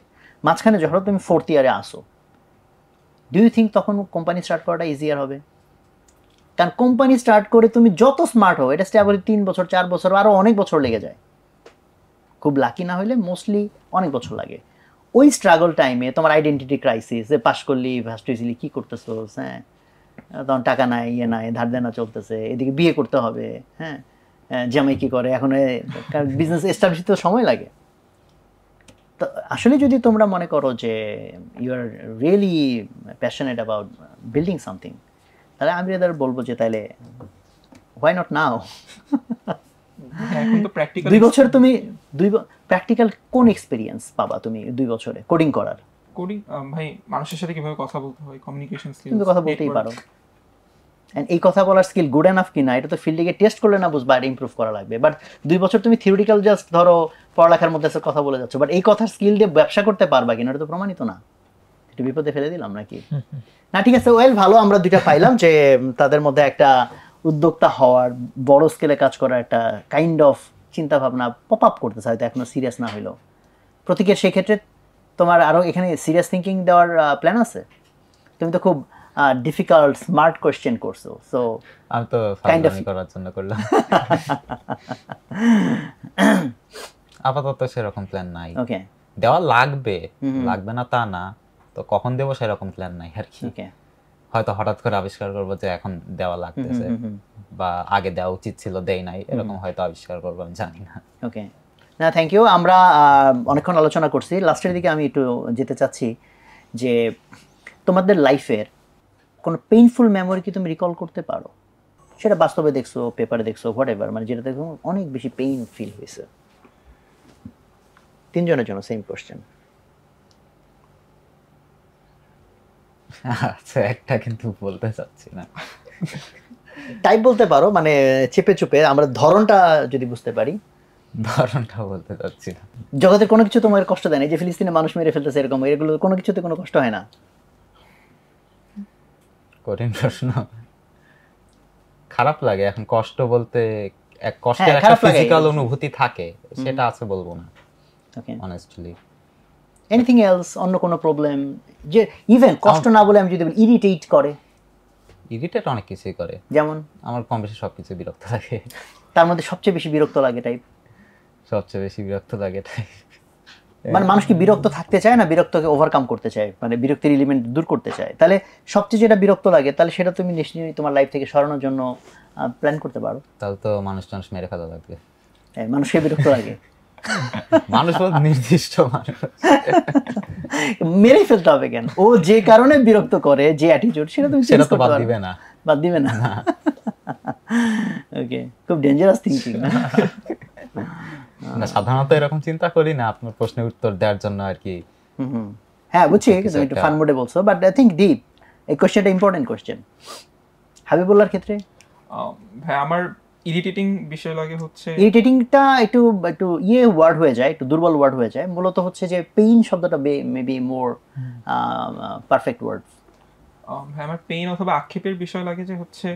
মাঝখানে যখন তুমি 4th ইয়ারে আসো, ডু ইউ থিঙ্ক তখন কোম্পানি স্টার্ট করাটা ইজিয়ার হবে? কারণ কোম্পানি স্টার্ট করে তুমি যত স্মার্ট হো, এটা স্টেবল 3 বছর 4 বছর আরও অনেক বছর লেগে যায়, খুব লাকি না হলে মোস্টলি অনেক বছর লাগে। ওই স্ট্রাগল টাইমে তোমার আইডেন্টিটি ক্রাইসিস, যে পাশ করলি ফার্স্ট হয়েছিলি কী করতেছো, হ্যাঁ তখন টাকা নাই, ইয়ে নাই, ধার দেনা চলতেছে, এদিকে বিয়ে করতে হবে, হ্যাঁ জামাই কী করে, এখন বিজনেস এস্টাবলিশ তো সময় লাগে। তো আসলে যদি তোমরা মনে করো যে you are really passionate about building something, তাহলে আমি এদের বলবো যে তাহলে হোয়াই নট নাও। এখন তো প্র্যাকটিক্যাল 2 বছর তুমি প্র্যাকটিক্যাল কোন এক্সপিরিয়েন্স পাবা তুমি 2 বছরে কোডিং করার? কোডিং ভাই মানুষের সাথে কিভাবে কথা বলতে হয়, কমিউনিকেশন স্কিল, তুমি কথা বলতেই পারো, এন্ড এই কথা বলার স্কিল গুড এনাফ কিনা এটা তো ফিল্ডে গিয়ে টেস্ট করলে না বুঝবা, আর ইমপ্রুভ করা লাগবে। বাট 2 বছর তুমি থিওরিটিক্যাল জাস্ট ধরো পড়ালেখার মধ্যে কথা বলে যাচ্ছ, বাট এই কথার স্কিল দিয়ে ব্যবসা করতে পারবা কিনা এটা তো প্রমাণিত না। একটু বিপদে ফেলে দিলাম নাকি? না ঠিক আছে, ওয়েল ভালো, আমরা দুইটা পাইলাম যে তাদের মধ্যে একটা উদ্যোক্তা হওয়ার, বড় স্কেলে কাজ করার একটা কাইন্ড অফ চিন্তা ভাবনা পপ আপ করতেছে, হয়তো এখনো সিরিয়াস না হইলেও। প্রতীকের সেই ক্ষেত্রে তোমার আরও এখানে সিরিয়াস থিঙ্কিং দেওয়ার প্ল্যান আছে? তুমি তো খুব ডিফিকাল্ট স্মার্ট কোয়েশ্চেন করছো, সো আমি তো ফাইনালি করার জন্য করলাম। আপাতত সেরকম প্ল্যান নাই। ওকে, দেওয়া লাগবে, লাগবে না তা না, তো কখন দেবো সেরকম প্ল্যান নাই আর কি। ওকে, হয়তো হঠাৎ করে আবিষ্কার করবো যে এখন দেওয়া লাগতেছে, বা আগে দেওয়া উচিত ছিল দেই নাই, এরকম হয়তো আবিষ্কার করবো, আমি জানি না। ওকে, না থ্যাংক ইউ। আমরা অনেকক্ষণ আলোচনা করছি, লাস্টের দিকে আমি একটু যেতে চাচ্ছি যে তোমাদের লাইফের কোনো পেইনফুল মেমোরি কি তুমি রিকল করতে পারো? সেটা বাস্তবে দেখছো, পেপারে দেখছো, হোয়াট এভার, মানে যেটা দেখো অনেক বেশি পেইন ফিল হয়েছে। 3 জনের জন্য সেম কোয়েশ্চেন। আচ্ছা, একটা কিন্তু বলতে চাচ্ছি না। টাইপ বলতে পারো, মানে চেপে চুপে, আমরা ধরনটা যদি বুঝতে পারি। ধরনটা বলতে চাচ্ছি না। জগতের কোনো কিছু তোমার কষ্ট দেয় না, এই যে ফিলিস্তিনে মানুষ মেরে ফেলতেছে এরকম, এগুলো কোনো কিছুতে কোনো কষ্ট হয় না? কঠিন প্রশ্ন। খারাপ লাগে এখন, কষ্ট বলতে এক কষ্টের একটা খারাপ লাগে। ফিজিক্যাল অনুভূতি থাকে, সেটা আছে বলবো না ওকে, অনেস্টলি। এনিথিং এলস, অন্য কোনো প্রবলেম, যে ইভেন কষ্ট না বলে আমি যদি বলি ইরিটেট করে? ইরিটেট অনেক কিছুই করে, যেমন আমার কম বেশি সবকিছু বিরক্ত লাগে। তার মধ্যে সবচেয়ে বেশি বিরক্ত লাগে টাইপ? সবচেয়ে বেশি বিরক্ত লাগে মানে মানুষ কি বিরক্ত থাকতে চায় না বিরক্তকে ওভারকাম করতে চায়, মানে বিরক্তির এলিমেন্ট দূর করতে চায়, তাহলে সবচেয়ে যেটা বিরক্ত লাগে তাহলে সেটা তুমি নিশ্চয়ই তোমার লাইফ থেকে সরানোর জন্য প্ল্যান করতে পারো। তাহলে তো মানুষ মেরে ফেলা লাগবে। হ্যাঁ, মানুষকে বিরক্ত লাগে, মানুষ বলতে নির্দিষ্ট মানুষ মেরে ফেলতে হবে কেন? ও যে কারণে বিরক্ত করে, যে অ্যাটিটিউড, সেটা তুমি সেটা চেঞ্জ তো করতে বাদ পারো। দিবে না। বাদ দিবে না। ওকে, খুব ডেঞ্জারাস থিংকিং। না, সাধারণত এরকম চিন্তা করি না, আপনার প্রশ্নের উত্তর দেওয়ার জন্য আর কি। হ্যাঁ বুঝছি, কিছু তুমি একটু একটা- ফান মোডে বলছো, বাট আই থিঙ্ক ডিপ এই কোশ্চেনটা ইম্পর্টেন্ট কোশ্চেন। হাবিবুল্লাহর ক্ষেত্রে ভাই আমার ইরিটেটিং বিষয় লাগে হচ্ছে ইরিটেটিংটা একটু একটু ওয়ার্ড হয়ে যায়, একটু দুর্বল ওয়ার্ড হয়ে যায়। মূলত হচ্ছে যে পেইন শব্দটা মেবি মোর পারফেক্ট ওয়ার্ড। ভাই আমার পেইন অথবা আক্ষেপের বিষয় লাগে যে হচ্ছে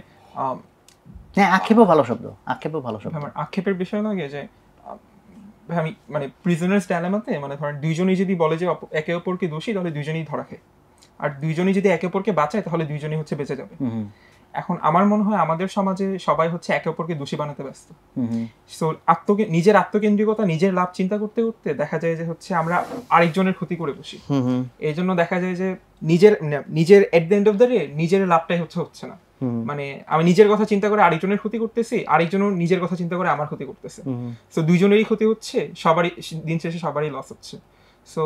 হ্যাঁ, আক্ষেপও ভালো শব্দ, আক্ষেপও ভালো শব্দ। ভাই আমার আক্ষেপের বিষয় লাগে যে ভাই আমি মানে প্রিজনার্স ডায়লেমাতে মানে ধরেন দুইজনই যদি বলে যে একে অপরকে দোষী তাহলে দুইজনই ধরা খায়, আর দুইজনই যদি একে অপরকে বাঁচায় তাহলে দুইজনই হচ্ছে বেঁচে যাবে। এখন আমার মনে হয় আমাদের সমাজে সবাই হচ্ছে একে অপরকে দোষী বানাতে ব্যস্ত। সো নিজের আত্মকেন্দ্রিকতা, নিজের লাভ চিন্তা করতে করতে দেখা যায় যে হচ্ছে আমরা আরেকজনের ক্ষতি করে বসি। এই জন্য দেখা যায় যে নিজের at the end of the day নিজের লাভটাই হচ্ছে না। মানে আমি নিজের কথা চিন্তা করে আরেকজনের ক্ষতি করতেছি, আরেকজনও নিজের কথা চিন্তা করে আমার ক্ষতি করতেছে। সো দুইজনেরই ক্ষতি হচ্ছে, সবারই দিন শেষে সবারই লস হচ্ছে। সো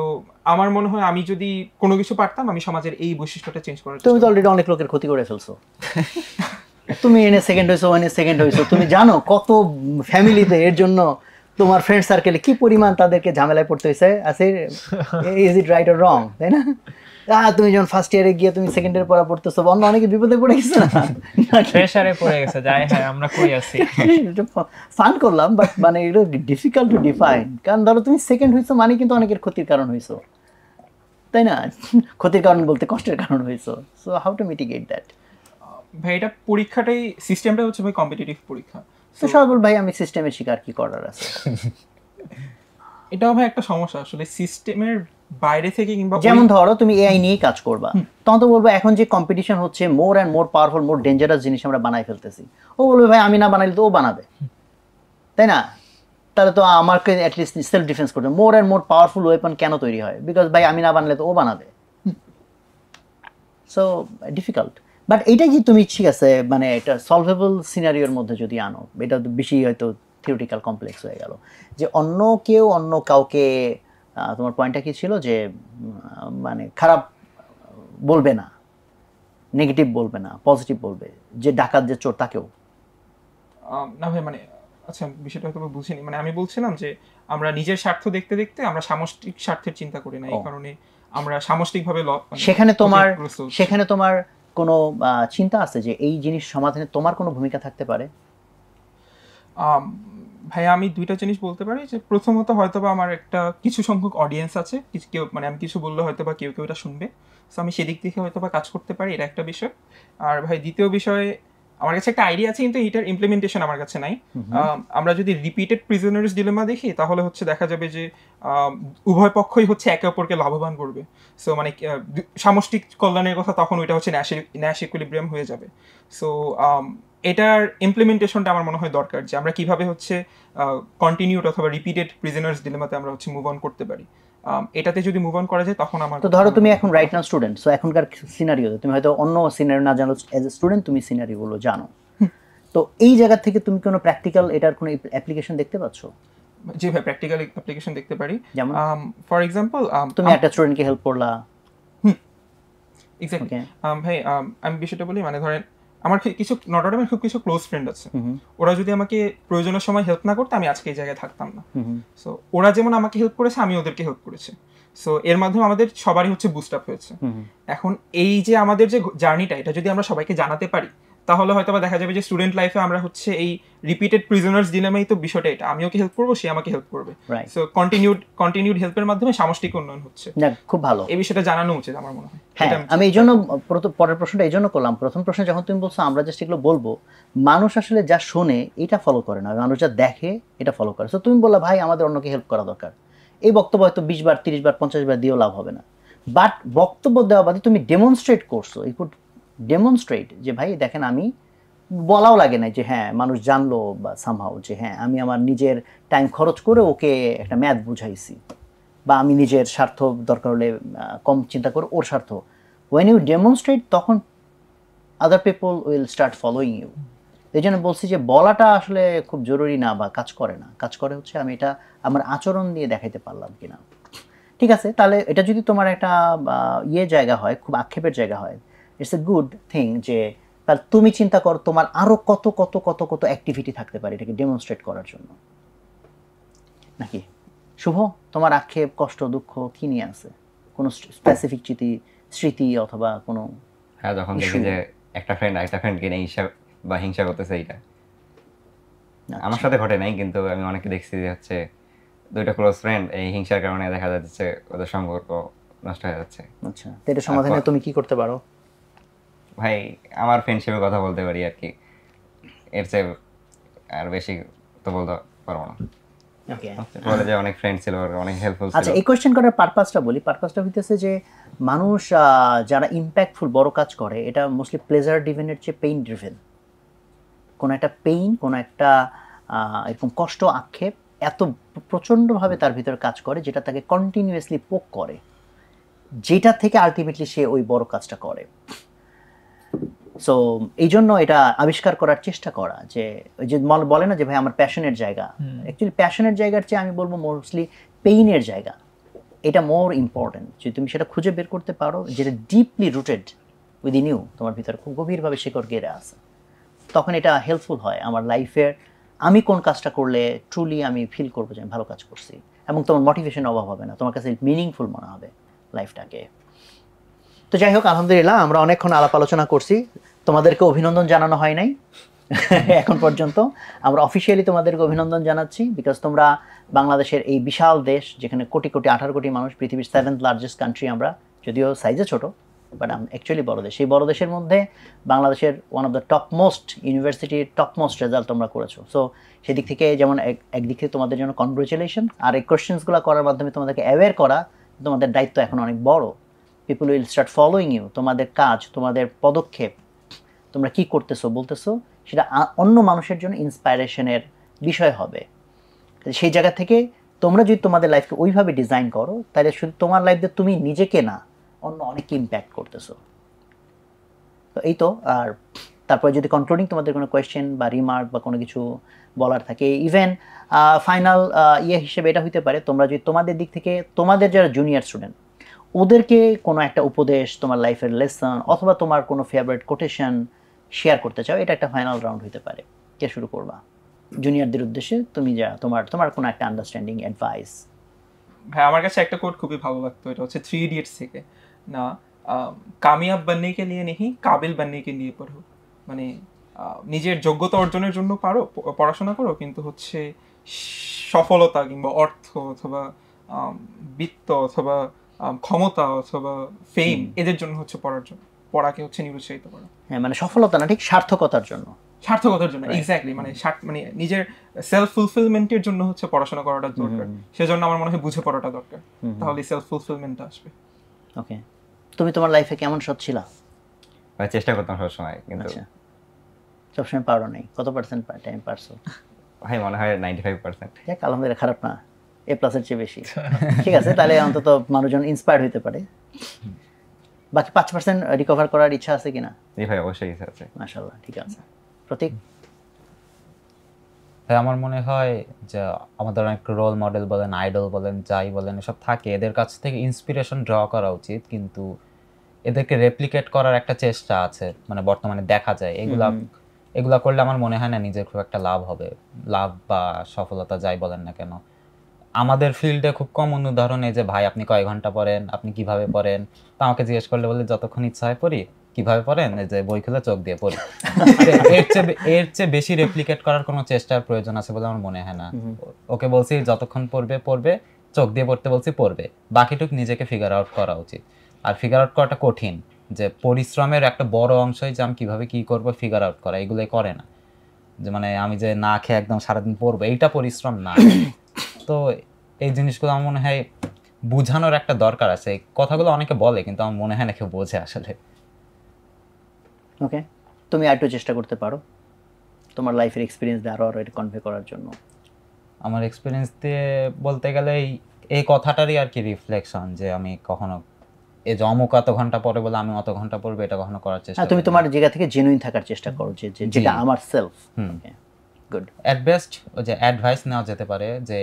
আমার মনে হয় আমি যদি কোনো কিছু পারতাম আমি সমাজের এই বৈশিষ্ট্যটা চেঞ্জ করার তুমি তো অলরেডি অনেক লোকের ক্ষতি করে ফেলছো। তুমি এনে সেকেন্ড হইছো, এনে সেকেন্ড হইছো, তুমি জানো কত ফ্যামিলিতে এর জন্য তোমার ফ্রেন্ড সার্কেলে কি পরিমাণ তাদেরকে ঝামেলায় পড়তে হয়েছে। আছে is it right or wrong, তাই না? তুমি যখন ফার্স্ট ইয়ারে গিয়ে তুমি সেকেন্ড ইয়ার পড়া পড়তেছো, অন্য অনেকে বিপদে পড়ে গেছে না, প্রেসারে পড়ে গেছে যায়। হ্যাঁ আমরা কই আছি, ফান করলাম, বাট মানে এটা ডিফিকাল্ট টু ডিফাইন। কারণ ধরো তুমি সেকেন্ড হইছো মানে কিন্তু অনেকের ক্ষতির কারণ হইছো, তাই না? ক্ষতির কারণ বলতে কষ্টের কারণ হইছো। So how to mitigate that? ভাই এটা পরীক্ষাটাই সিস্টেমটা হচ্ছে ভাই কম্পিটিটিভ পরীক্ষা। তো সরবল ভাই, আমি সিস্টেমের শিকার, কি করার আছে? এটাও ভাই একটা সমস্যা আসলে সিস্টেমের বাইরে থেকে, কিংবা যেমন ধরো তুমি এআই নিয়ে কাজ করবা, তখন তো বলবো এখন যে কম্পিটিশন হচ্ছে more and more powerful, more dangerous জিনিস আমরা বানাই ফেলতেছি। ও বলবে ভাই আমি না বানাইলে তো ও বানাবে, তাই না? তাহলে তো আমাকে অ্যাটলিস্ট সেলফ ডিফেন্স করতে more and more powerful weapon কেন তৈরি হয়? বিকজ ভাই আমি না বানালে তো ও বানাবে। So difficult. বাট এইটা কি তুমি ঠিক আছে মানে এটা সলভেবল সিনারিওর মধ্যে যদি আনো, এটা তো বেশি হয়তো থিওরিটিক্যাল কমপ্লেক্স হয়ে গেল, যে অন্য কেউ অন্য কাউকে, তোমার পয়েন্টটা কি ছিল যে মানে খারাপ বলবে না, নেগেটিভ বলবে না, পজিটিভ বলবে, যে ডাকাত যে চোর তাকেও। না ভাই মানে আচ্ছা বিষয়টা হয়তো বুঝিনি। মানে আমি বলছিলাম যে আমরা নিজের স্বার্থ দেখতে দেখতে আমরা সামষ্টিক স্বার্থের চিন্তা করি না, এই কারণে আমরা সামষ্টিকভাবে সেখানে তোমার কোনো চিন্তা আছে যে এই জিনিস সমাধানে তোমার কোনো ভূমিকা থাকতে পারে? ভাই আমি দুইটা জিনিস বলতে পারি, যে প্রথমত হয়তোবা আমার একটা কিছু সংখ্যক অডিয়েন্স আছে, কেউ মানে আমি কিছু বললে হয়তোবা কেউ এটা শুনবে, সো আমি সেদিক থেকে হয়তোবা কাজ করতে পারি, এটা একটা বিষয়। আর ভাই দ্বিতীয় বিষয়ে আমার কাছে একটা আইডিয়া আছে কিন্তু এটার ইমপ্লিমেন্টেশন আমার কাছে নাই। আমরা যদি রিপিটেড প্রিজনার্স ডিলেমা দেখি তাহলে হচ্ছে দেখা যাবে যে উভয় পক্ষই হচ্ছে একে অপরকে লাভবান করবে। সো মানে সামষ্টিক কল্যাণের কথা তখন ওইটা হচ্ছে ন্যাশ ইকুইলিব্রিয়াম হয়ে যাবে। সো এটার ইমপ্লিমেন্টেশনটা আমার মনে হয় দরকার, যে আমরা কিভাবে হচ্ছে কন্টিনিউড অথবা রিপিটেড প্রিজনার্স ডিলেমাতে আমরা হচ্ছে মুভ অন করতে পারি। এটাতে যদি মুভ অন করা যায় তখন আমার তো ধরো তুমি এখন রাইট নাও স্টুডেন্ট, সো এখনকার সিনারিওতে তুমি হয়তো অন্য সিনারিও না জানো, এজ এ স্টুডেন্ট তুমি সিনারিওগুলো জানো, তো এই জায়গা থেকে তুমি কোনো প্র্যাকটিক্যাল এটার কোনো অ্যাপ্লিকেশন দেখতে পাচ্ছ? জি ভাই প্র্যাকটিক্যাল অ্যাপ্লিকেশন দেখতে পারি। যেমন ফর এক্সাম্পল তুমি একটা স্টুডেন্টকে হেল্প করলা। এক্স্যাক্টলি ভাই আমি বিষয়টা বলি, মানে ধরেন আমার কিছু নটরডেমের খুব কিছু ক্লোজ ফ্রেন্ড আছে, ওরা যদি আমাকে প্রয়োজনের সময় হেল্প না করতে আমি আজকে এই জায়গায় থাকতাম না। সো ওরা যেমন আমাকে হেল্প করেছে আমি ওদেরকে হেল্প করেছি, সো এর মাধ্যমে আমাদের সবারই হচ্ছে বুস্ট আপ হয়েছে। এখন এই যে আমাদের যে জার্নিটা, এটা যদি আমরা সবাইকে জানাতে পারি তাহলে হয়তো বা দেখা যাবে যে স্টুডেন্ট লাইফে আমরা হচ্ছে এই রিপিটেড প্রিজনার্স ডিলেমাই তো বিষয়টা, এটা আমি ওকে হেল্প করবো, সে আমাকে হেল্প করবে। সো কন্টিনিউড হেল্পের মাধ্যমে সামষ্টিক উন্নয়ন হচ্ছে। খুব ভালো, এই বিষয়টা জানানো উচিত আমার মনে হয়। হ্যাঁ আমি এই জন্য পরের প্রশ্নটা এই জন্য করলাম। প্রথম প্রশ্ন যখন তুমি বলছো আমরা জাস্ট এগুলো বলবো, মানুষ আসলে যা শোনে এটা ফলো করে না, মানুষ যা দেখে এটা ফলো করে। সো তুমি বললা ভাই আমাদের অন্যকে হেল্প করা দরকার, এই বক্তব্য হয়তো 20 বার 30 বার 50 বার দিয়েও লাভ হবে না, বাট বক্তব্য দেওয়া বাদে তুমি ডেমনস্ট্রেট করছো, ইউ কুড ডেমনস্ট্রেট যে ভাই দেখেন, আমি বলাও লাগে না যে হ্যাঁ মানুষ জানলো বা সামহাও যে হ্যাঁ আমি আমার নিজের টাইম খরচ করে ওকে একটা ম্যাথ বুঝাইছি, বা আমি নিজের স্বার্থ দরকার হলে কম চিন্তা করো, ওর স্বার্থ। ওয়েন ইউ ডেমনস্ট্রেট তখন other people will start following you. এই জন্য বলছি যে বলাটা আসলে খুব জরুরি না বা কাজ করে না, কাজ করে হচ্ছে আমি এটা আমার আচরণ দিয়ে দেখাইতে পারলাম কিনা। ঠিক আছে, তাহলে এটা যদি তোমার একটা জায়গা হয়, খুব আক্ষেপের জায়গা হয়, ইটস এ গুড থিং যে তাহলে তুমি চিন্তা করো তোমার আরো কত কত কত কত অ্যাক্টিভিটি থাকতে পারে এটাকে ডেমনস্ট্রেট করার জন্য, নাকি? শুভ, তোমার আক্ষেপ, কষ্ট, দুঃখ কি নিয়ে আছে? কোনো স্পেসিফিক স্মৃতি অথবা কোনো? হ্যাঁ, যখন দেখি যে একটা ফ্রেন্ড আরেকটা ফ্রেন্ডকে নিয়ে ঈর্ষা বা হিংসা করতেছে, এটা আমার সাথে ঘটে নাই, কিন্তু আমি অনেকে দেখছি যে হচ্ছে দুইটা ক্লোজ ফ্রেন্ড এই হিংসার কারণে দেখা যাচ্ছে ওদের সম্পর্ক নষ্ট হয়ে যাচ্ছে। আচ্ছা, তো এটা সমাধানে তুমি কি করতে পারো? ভাই আমার ফ্রেন্ডশিপের কথা বলতে পারি আর কি, এর চেয়ে আর বেশি তো বলতে পারবো না। ওকে, কলেজে অনেক ফ্রেন্ড ছিল, অনেক হেল্পফুল ছিল। আচ্ছা, এই কোয়েশ্চেন করার পারপাসটা বলি। পারপাসটা হইতেছে যে মানুষ যারা ইম্প্যাক্টফুল বড় কাজ করে এটা মোস্টলি প্লেজার ড্রিভেনের চেয়ে পেইন ড্রিভেন। কোনো একটা পেইন, কোনো একটা এরকম কষ্ট, আক্ষেপ এত প্রচণ্ডভাবে তার ভিতরে কাজ করে যেটা তাকে কন্টিনিউয়াসলি পোক করে, যেটা থেকে আলটিমেটলি সে ওই বড় কাজটা করে। সো এই জন্য এটা আবিষ্কার করার চেষ্টা করা যে ওই যে বলে না যে ভাই আমার প্যাশনের জায়গা, অ্যাকচুয়ালি প্যাশনের জায়গার চেয়ে আমি বলবো মোস্টলি পেইনের জায়গা, এটা মোর ইম্পর্টেন্ট। যদি তুমি সেটা খুঁজে বের করতে পারো যেটা ডিপলি রুটেড উইদিন ইউ, তোমার ভিতরে খুব গভীরভাবে শিকড় গেড়ে আছে, তখন এটা হেল্পফুল হয় আমার লাইফের। আমি কোন কাজটা করলে ট্রুলি আমি ফিল করবো যে আমি ভালো কাজ করছি, এবং তোমার মোটিভেশন অভাব হবে না, তোমার কাছে মিনিংফুল মনে হবে লাইফটাকে। তো যাই হোক, আলহামদুলিল্লাহ আমরা অনেকক্ষণ আলাপ আলোচনা করছি, তোমাদেরকে অভিনন্দন জানানো হয় নাই এখন পর্যন্ত। আমরা অফিসিয়ালি তোমাদেরকে অভিনন্দন জানাচ্ছি, বিকজ তোমরা বাংলাদেশের এই বিশাল দেশ যেখানে কোটি কোটি 18 কোটি মানুষ, পৃথিবীর 7th লার্জেস্ট কান্ট্রি আমরা, যদিও সাইজে ছোট বাট অ্যাকচুয়ালি বড় দেশ। সেই বড় দেশের মধ্যে বাংলাদেশের one of the top most ইউনিভার্সিটির টপ মোস্ট রেজাল্ট তোমরা করেছো। সো সেদিক থেকে যেমন একদিক থেকে তোমাদের জন্য কনগ্রেচুলেশন, আর এই কোয়েশ্চেন্সগুলো করার মাধ্যমে তোমাদেরকে অ্যাওয়্যার করা তোমাদের দায়িত্ব এখন অনেক বড়। People will start following you, তোমাদের কাজ, তোমাদের পদক্ষেপ, তোমরা কি করতেছো বলতেছো সেটা অন্য মানুষের জন্য ইন্সপাইরেশনের বিষয় হবে। সেই জায়গা থেকে তোমরা যদি তোমাদের লাইফকে ওইভাবে ডিজাইন করো তাহলে শুধু তোমার লাইফে তুমি নিজেকে না, অন্য অনেক ইম্প্যাক্ট করতেছো। তো এই তো। আর তারপরে যদি কনক্লুডিং তোমাদের কোনো কোয়েশ্চেন বা রিমার্ক বা কোনো কিছু বলার থাকে, ইভেন ফাইনাল হিসেবে এটা হইতে পারে, তোমরা যদি তোমাদের দিক থেকে তোমাদের যারা জুনিয়র স্টুডেন্ট ওদেরকে কোনো একটা উপদেশ, তোমার লাইফের লেসন অথবা তোমার কোনো ফেভারিট কোটেশন শেয়ার করতে চাও, এটা একটা ফাইনাল রাউন্ড হতে পারে। কে শুরু করবা জুনিয়রদের উদ্দেশ্যে? তুমি যা তোমার কোনো একটা আন্ডারস্ট্যান্ডিং অ্যাডভাইস। ভাই আমার কাছে একটা কোট খুবই ভালো লাগতো, এটা হচ্ছে 3 ইডিয়টস থেকে, না কামিয়াব बनने के लिए नहीं কাবিল बनने के लिए পড়ো। মানে নিজের যোগ্যতা অর্জনের জন্য পড়াশোনা করো, কিন্তু হচ্ছে সফলতা কিংবা অর্থ অথবা বিত্ত অথবা ক্ষমতা অথবা ফেম এদের জন্য হচ্ছে পড়াকে হচ্ছে নিরুৎসাহিত করা। হ্যাঁ, মানে সফলতা না, ঠিক সার্থকতার জন্য, সার্থকতার জন্য, এক্স্যাক্টলি। মানে নিজের সেলফ ফুলফিলমেন্টের জন্য হচ্ছে পড়াশোনা করাটা দরকার। সেজন্য আমার মনে হয় বুঝে পড়াটা দরকার, তাহলে সেলফ ফুলফিলমেন্টটা আসবে। ওকে, তুমি তোমার লাইফে কেমন সৎ ছিলা? চেষ্টা করতাম সবসময়, কিন্তু সবসময় পারো নাই। কত পার্সেন্ট টাইম পারছো? ভাই মনে হয় 95%। যাক, আলহামদুলিল্লাহ, খারাপ না, A+ এর চেয়ে বেশি। ঠিক আছে, তাহলে অন্তত মানুষজন ইন্সপায়ার্ড হতে পারে। বাকি 5% রিকভার করার ইচ্ছা আছে কিনা? জি ভাই, অবশ্যই ইচ্ছা আছে। মাশাআল্লাহ, ঠিক আছে। প্রতীক? হ্যাঁ, আমার মনে হয় যে আমাদের অনেক রোল মডেল বলেন, আইডল বলেন, যাই বলেন, এসব থাকে, এদের কাছ থেকে ইন্সপিরেশন ড্র করা উচিত, কিন্তু এদেরকে রেপ্লিকেট করার একটা চেষ্টা আছে, মানে বর্তমানে দেখা যায়। এগুলা করলে আমার মনে হয় না নিজের খুব একটা লাভ বা সফলতা যাই বলেন না কেন। আমাদের ফিল্ডে খুব কমন উদাহরণ এই যে ভাই আপনি কয় ঘন্টা পড়েন, আপনি কিভাবে পড়েন, তা আমাকে জিজ্ঞেস করলে বলে যতক্ষণ ইচ্ছা হয় পড়ি। কিভাবে পড়েন? এই যে বই খুলে চোখ দিয়ে পড়ি। এর চেয়ে বেশি রেপ্লিকেট করার কোনো চেষ্টার প্রয়োজন আছে বলে আমার মনে হয় না। ওকে বলছি যতক্ষণ পড়বে, চোখ দিয়ে পড়তে বলছি পড়বে, বাকিটুক নিজেকে ফিগার আউট করা উচিত। আর ফিগার আউট করাটা কঠিন, যে পরিশ্রমের একটা বড় অংশই যে আমি কিভাবে কি করবো ফিগার আউট করা, এগুলোই করে না। যে মানে আমি যে না খেয়ে একদম সারাদিন পড়বো, এইটা পরিশ্রম না। তো এই জিনিসগুলো আমার মনে হয় বুঝানোর একটা দরকার আছে। এই কথাগুলো অনেকে বলে, কিন্তু আমার মনে হয় না কেউ বোঝে আসলে। ওকে, তুমি আরেকটু চেষ্টা করতে পারো তোমার লাইফের এক্সপিরিয়েন্স দিয়ে আরো এটা কনভে করার জন্য। আমার এক্সপিরিয়েন্স দিয়ে বলতে গেলে এই এই কথাটারই আর কি রিফ্লেকশন, যে আমি কখনো এই যে অমুক অত ঘন্টা পরে বলে আমি অত ঘন্টা পড়বো এটা কখনো করার চেষ্টা তুমি করি না। তোমার জায়গা থেকে জেনুইন থাকার চেষ্টা করো, যেটা আমার সেলফ। গুড। এট বেস্ট ওই যে অ্যাডভাইস নেওয়া যেতে পারে যে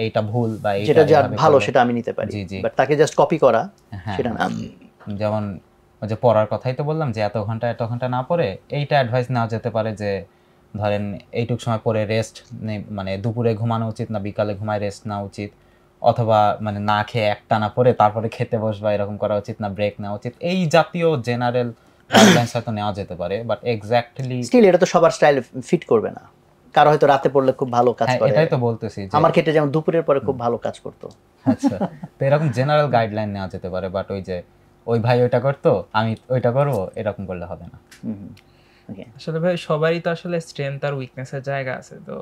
এইটা ভুল বা যেটা যার এইভাবে ভালো করলে- সেটা আমি নিতে পারি, জি, জি। বাট তাকে জাস্ট কপি করা হ্যাঁ, সেটা না। যেমন ওই যে পড়ার কথাই তো বললাম যে এত ঘন্টা না পড়ে এইটা অ্যাডভাইস নেওয়া যেতে পারে যে ধরেন এইটুক সময় পরে রেস্ট মানে দুপুরে ঘুমানো উচিত না বিকালে ঘুমায় রেস্ট নেওয়া উচিত, অথবা মানে না খেয়ে একটানা পরে তারপরে খেতে বসবা এরকম করা উচিত না, ব্রেক নেওয়া উচিত, এই জাতীয় জেনারেল গাইডলাইন্স হয়তো নেওয়া যেতে পারে। বাট এক্স্যাক্টলি স্টিল এটা তো সবার স্টাইল ফিট করবে না, কারো হয়তো রাতে পড়লে খুব ভালো কাজ করে, এটাই তো বলতেছি যে আমার ক্ষেত্রে যেমন দুপুরের পরে খুব ভালো কাজ করতো। আচ্ছা, তো এরকম জেনারেল গাইডলাইন নেওয়া যেতে পারে, বাট ওই যে ওই ভাই ওইটা করতো আমি ওইটা করবো এরকম করলে হবে না। ওকে, আসলে ভাই সবারই তো আসলে স্ট্রেংথ আর উইকনেসের জায়গা আছে, তো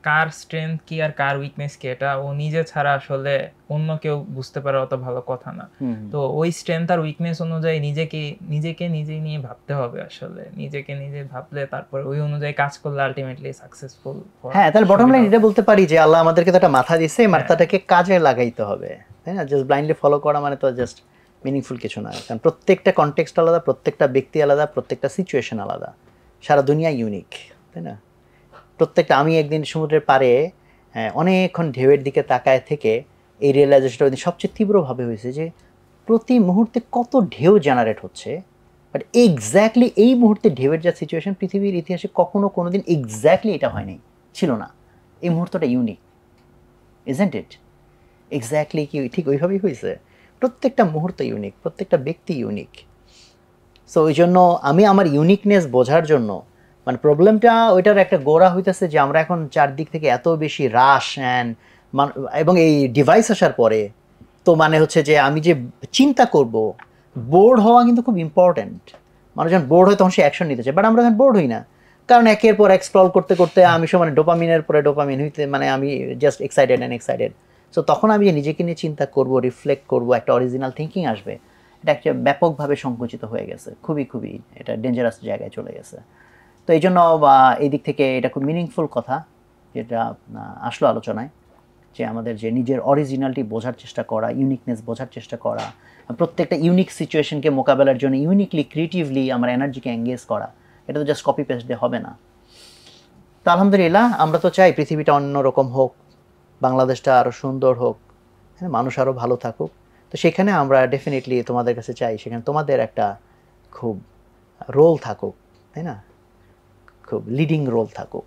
কার স্ট্রেংথ কি আর কার উইকনেস কি এটা ও নিজে ছাড়া আসলে অন্য কেউ বুঝতে পারে অত ভালো কথা না। তো ওই স্ট্রেংথ আর উইকনেস অনুযায়ী নিজেকে নিজেই নিয়ে ভাবতে হবে, আসলে নিজেকে নিজে ভাবলে তারপর ওই অনুযায়ী কাজ করলে আলটিমেটলি সাকসেসফুল। হ্যাঁ, তাহলে বটম লাইন এটা বলতে পারি যে আল্লাহ আমাদেরকে তো একটা মাথা দিছে, এই মাথাটাকে কাজে লাগাইতে হবে, তাই না? জাস্ট ব্লাইন্ডলি ফলো করা মানে তো জাস্ট মিনিংফুল কিছু না, কারণ প্রত্যেকটা কনটেক্সট আলাদা, প্রত্যেকটা ব্যক্তি আলাদা, প্রত্যেকটা সিচুয়েশন আলাদা, সারা দুনিয়া ইউনিক, তাই না? প্রত্যেকটা, আমি একদিন সমুদ্রের পাড়ে অনেকক্ষণ ঢেউয়ের দিকে তাকায় থেকে এই রিয়েলাইজেশনটা ওই দিন সবচেয়ে তীব্রভাবে হয়েছে যে প্রতি মুহূর্তে কত ঢেউ জেনারেট হচ্ছে, বাট এক্স্যাক্টলি এই মুহূর্তে ঢেউয়ের যা সিচুয়েশন পৃথিবীর ইতিহাসে কখনো কোনোদিন এক্স্যাক্টলি এটা হয়নি, ছিল না। এই মুহূর্তটা ইউনিক, ইজন্ট ইট? এক্স্যাক্টলি কি ঠিক ওইভাবেই হয়েছে? প্রত্যেকটা মুহূর্ত ইউনিক, প্রত্যেকটা ব্যক্তি ইউনিক। সো ওই জন্য আমি আমার ইউনিকনেস বোঝার জন্য, মানে প্রবলেমটা ওইটার একটা গোড়া হইতেছে যে আমরা এখন চারদিক থেকে এত বেশি রাশ এবং এই ডিভাইস আসার পরে তো মানে হচ্ছে যে আমি যে চিন্তা করব, বোর্ড হওয়া কিন্তু খুব ইম্পর্ট্যান্ট। মানুষ যখন বোর্ড হয় তখন সে অ্যাকশন নিতে চায়, বাট আমরা যখন বোর্ড হই না, কারণ একের পর এক স্ক্রল করতে করতে আমি সব মানে ডোপামিনের পরে ডোপামিন হইতে মানে আমি জাস্ট এক্সাইটেড। সো তখন আমি যে নিজেকে নিয়ে চিন্তা করব, রিফ্লেক্ট করব, একটা অরিজিনাল থিঙ্কিং আসবে, এটা একটা ব্যাপকভাবে সংকুচিত হয়ে গেছে, খুবই এটা ডেঞ্জারাস জায়গায় চলে গেছে। তো এই জন্য এই দিক থেকে এটা খুব মিনিংফুল কথা যেটা আসলো আলোচনায়, যে আমাদের যে নিজের অরিজিনালিটি বোঝার চেষ্টা করা, ইউনিকনেস বোঝার চেষ্টা করা, প্রত্যেকটা ইউনিক সিচুয়েশনকে মোকাবেলার জন্য ইউনিকলি ক্রিয়েটিভলি আমার এনার্জিকে এঙ্গেজ করা, এটা তো জাস্ট কপি পেস্ট দিয়ে হবে না। তো আলহামদুলিল্লাহ, আমরা তো চাই পৃথিবীটা অন্যরকম হোক, বাংলাদেশটা আরও সুন্দর হোক, হ্যাঁ, মানুষ আরও ভালো থাকুক। তো সেখানে আমরা ডেফিনেটলি তোমাদের কাছে চাই সেখানে তোমাদের একটা খুব রোল থাকুক, তাই না? খুব লিডিং রোল থাকুক।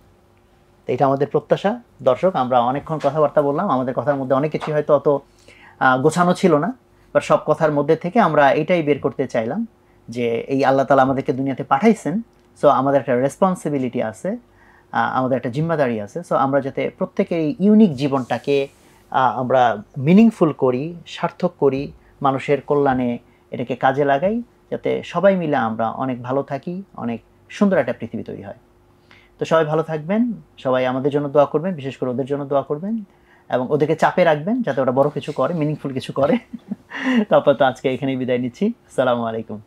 তো এটা আমাদের প্রত্যাশা। দর্শক, আমরা অনেকক্ষণ কথাবার্তা বললাম, আমাদের কথার মধ্যে অনেক কিছু হয়তো অত গোছানো ছিল না, বাট সব কথার মধ্যে থেকে আমরা এটাই বের করতে চাইলাম যে এই আল্লাহ তাআলা আমাদেরকে দুনিয়াতে পাঠাইছেন, সো আমাদের একটা রেসপন্সিবিলিটি আছে, আমাদের একটা জিম্মাদারি আছে। সো আমরা যাতে প্রত্যেকের এই ইউনিক জীবনটাকে আমরা মিনিংফুল করি, সার্থক করি, মানুষের কল্যাণে এটাকে কাজে লাগাই, যাতে সবাই মিলে আমরা অনেক ভালো থাকি, অনেক সুন্দর একটা পৃথিবী তৈরি হয়। তো সবাই ভালো থাকবেন, সবাই আমাদের জন্য দোয়া করবেন, বিশেষ করে ওদের জন্য দোয়া করবেন, এবং ওদেরকে চাপে রাখবেন যাতে ওরা বড় কিছু করে, মিনিংফুল কিছু করে। তারপর তো আজকে এখানেই বিদায় নিচ্ছি। আসসালামু আলাইকুম।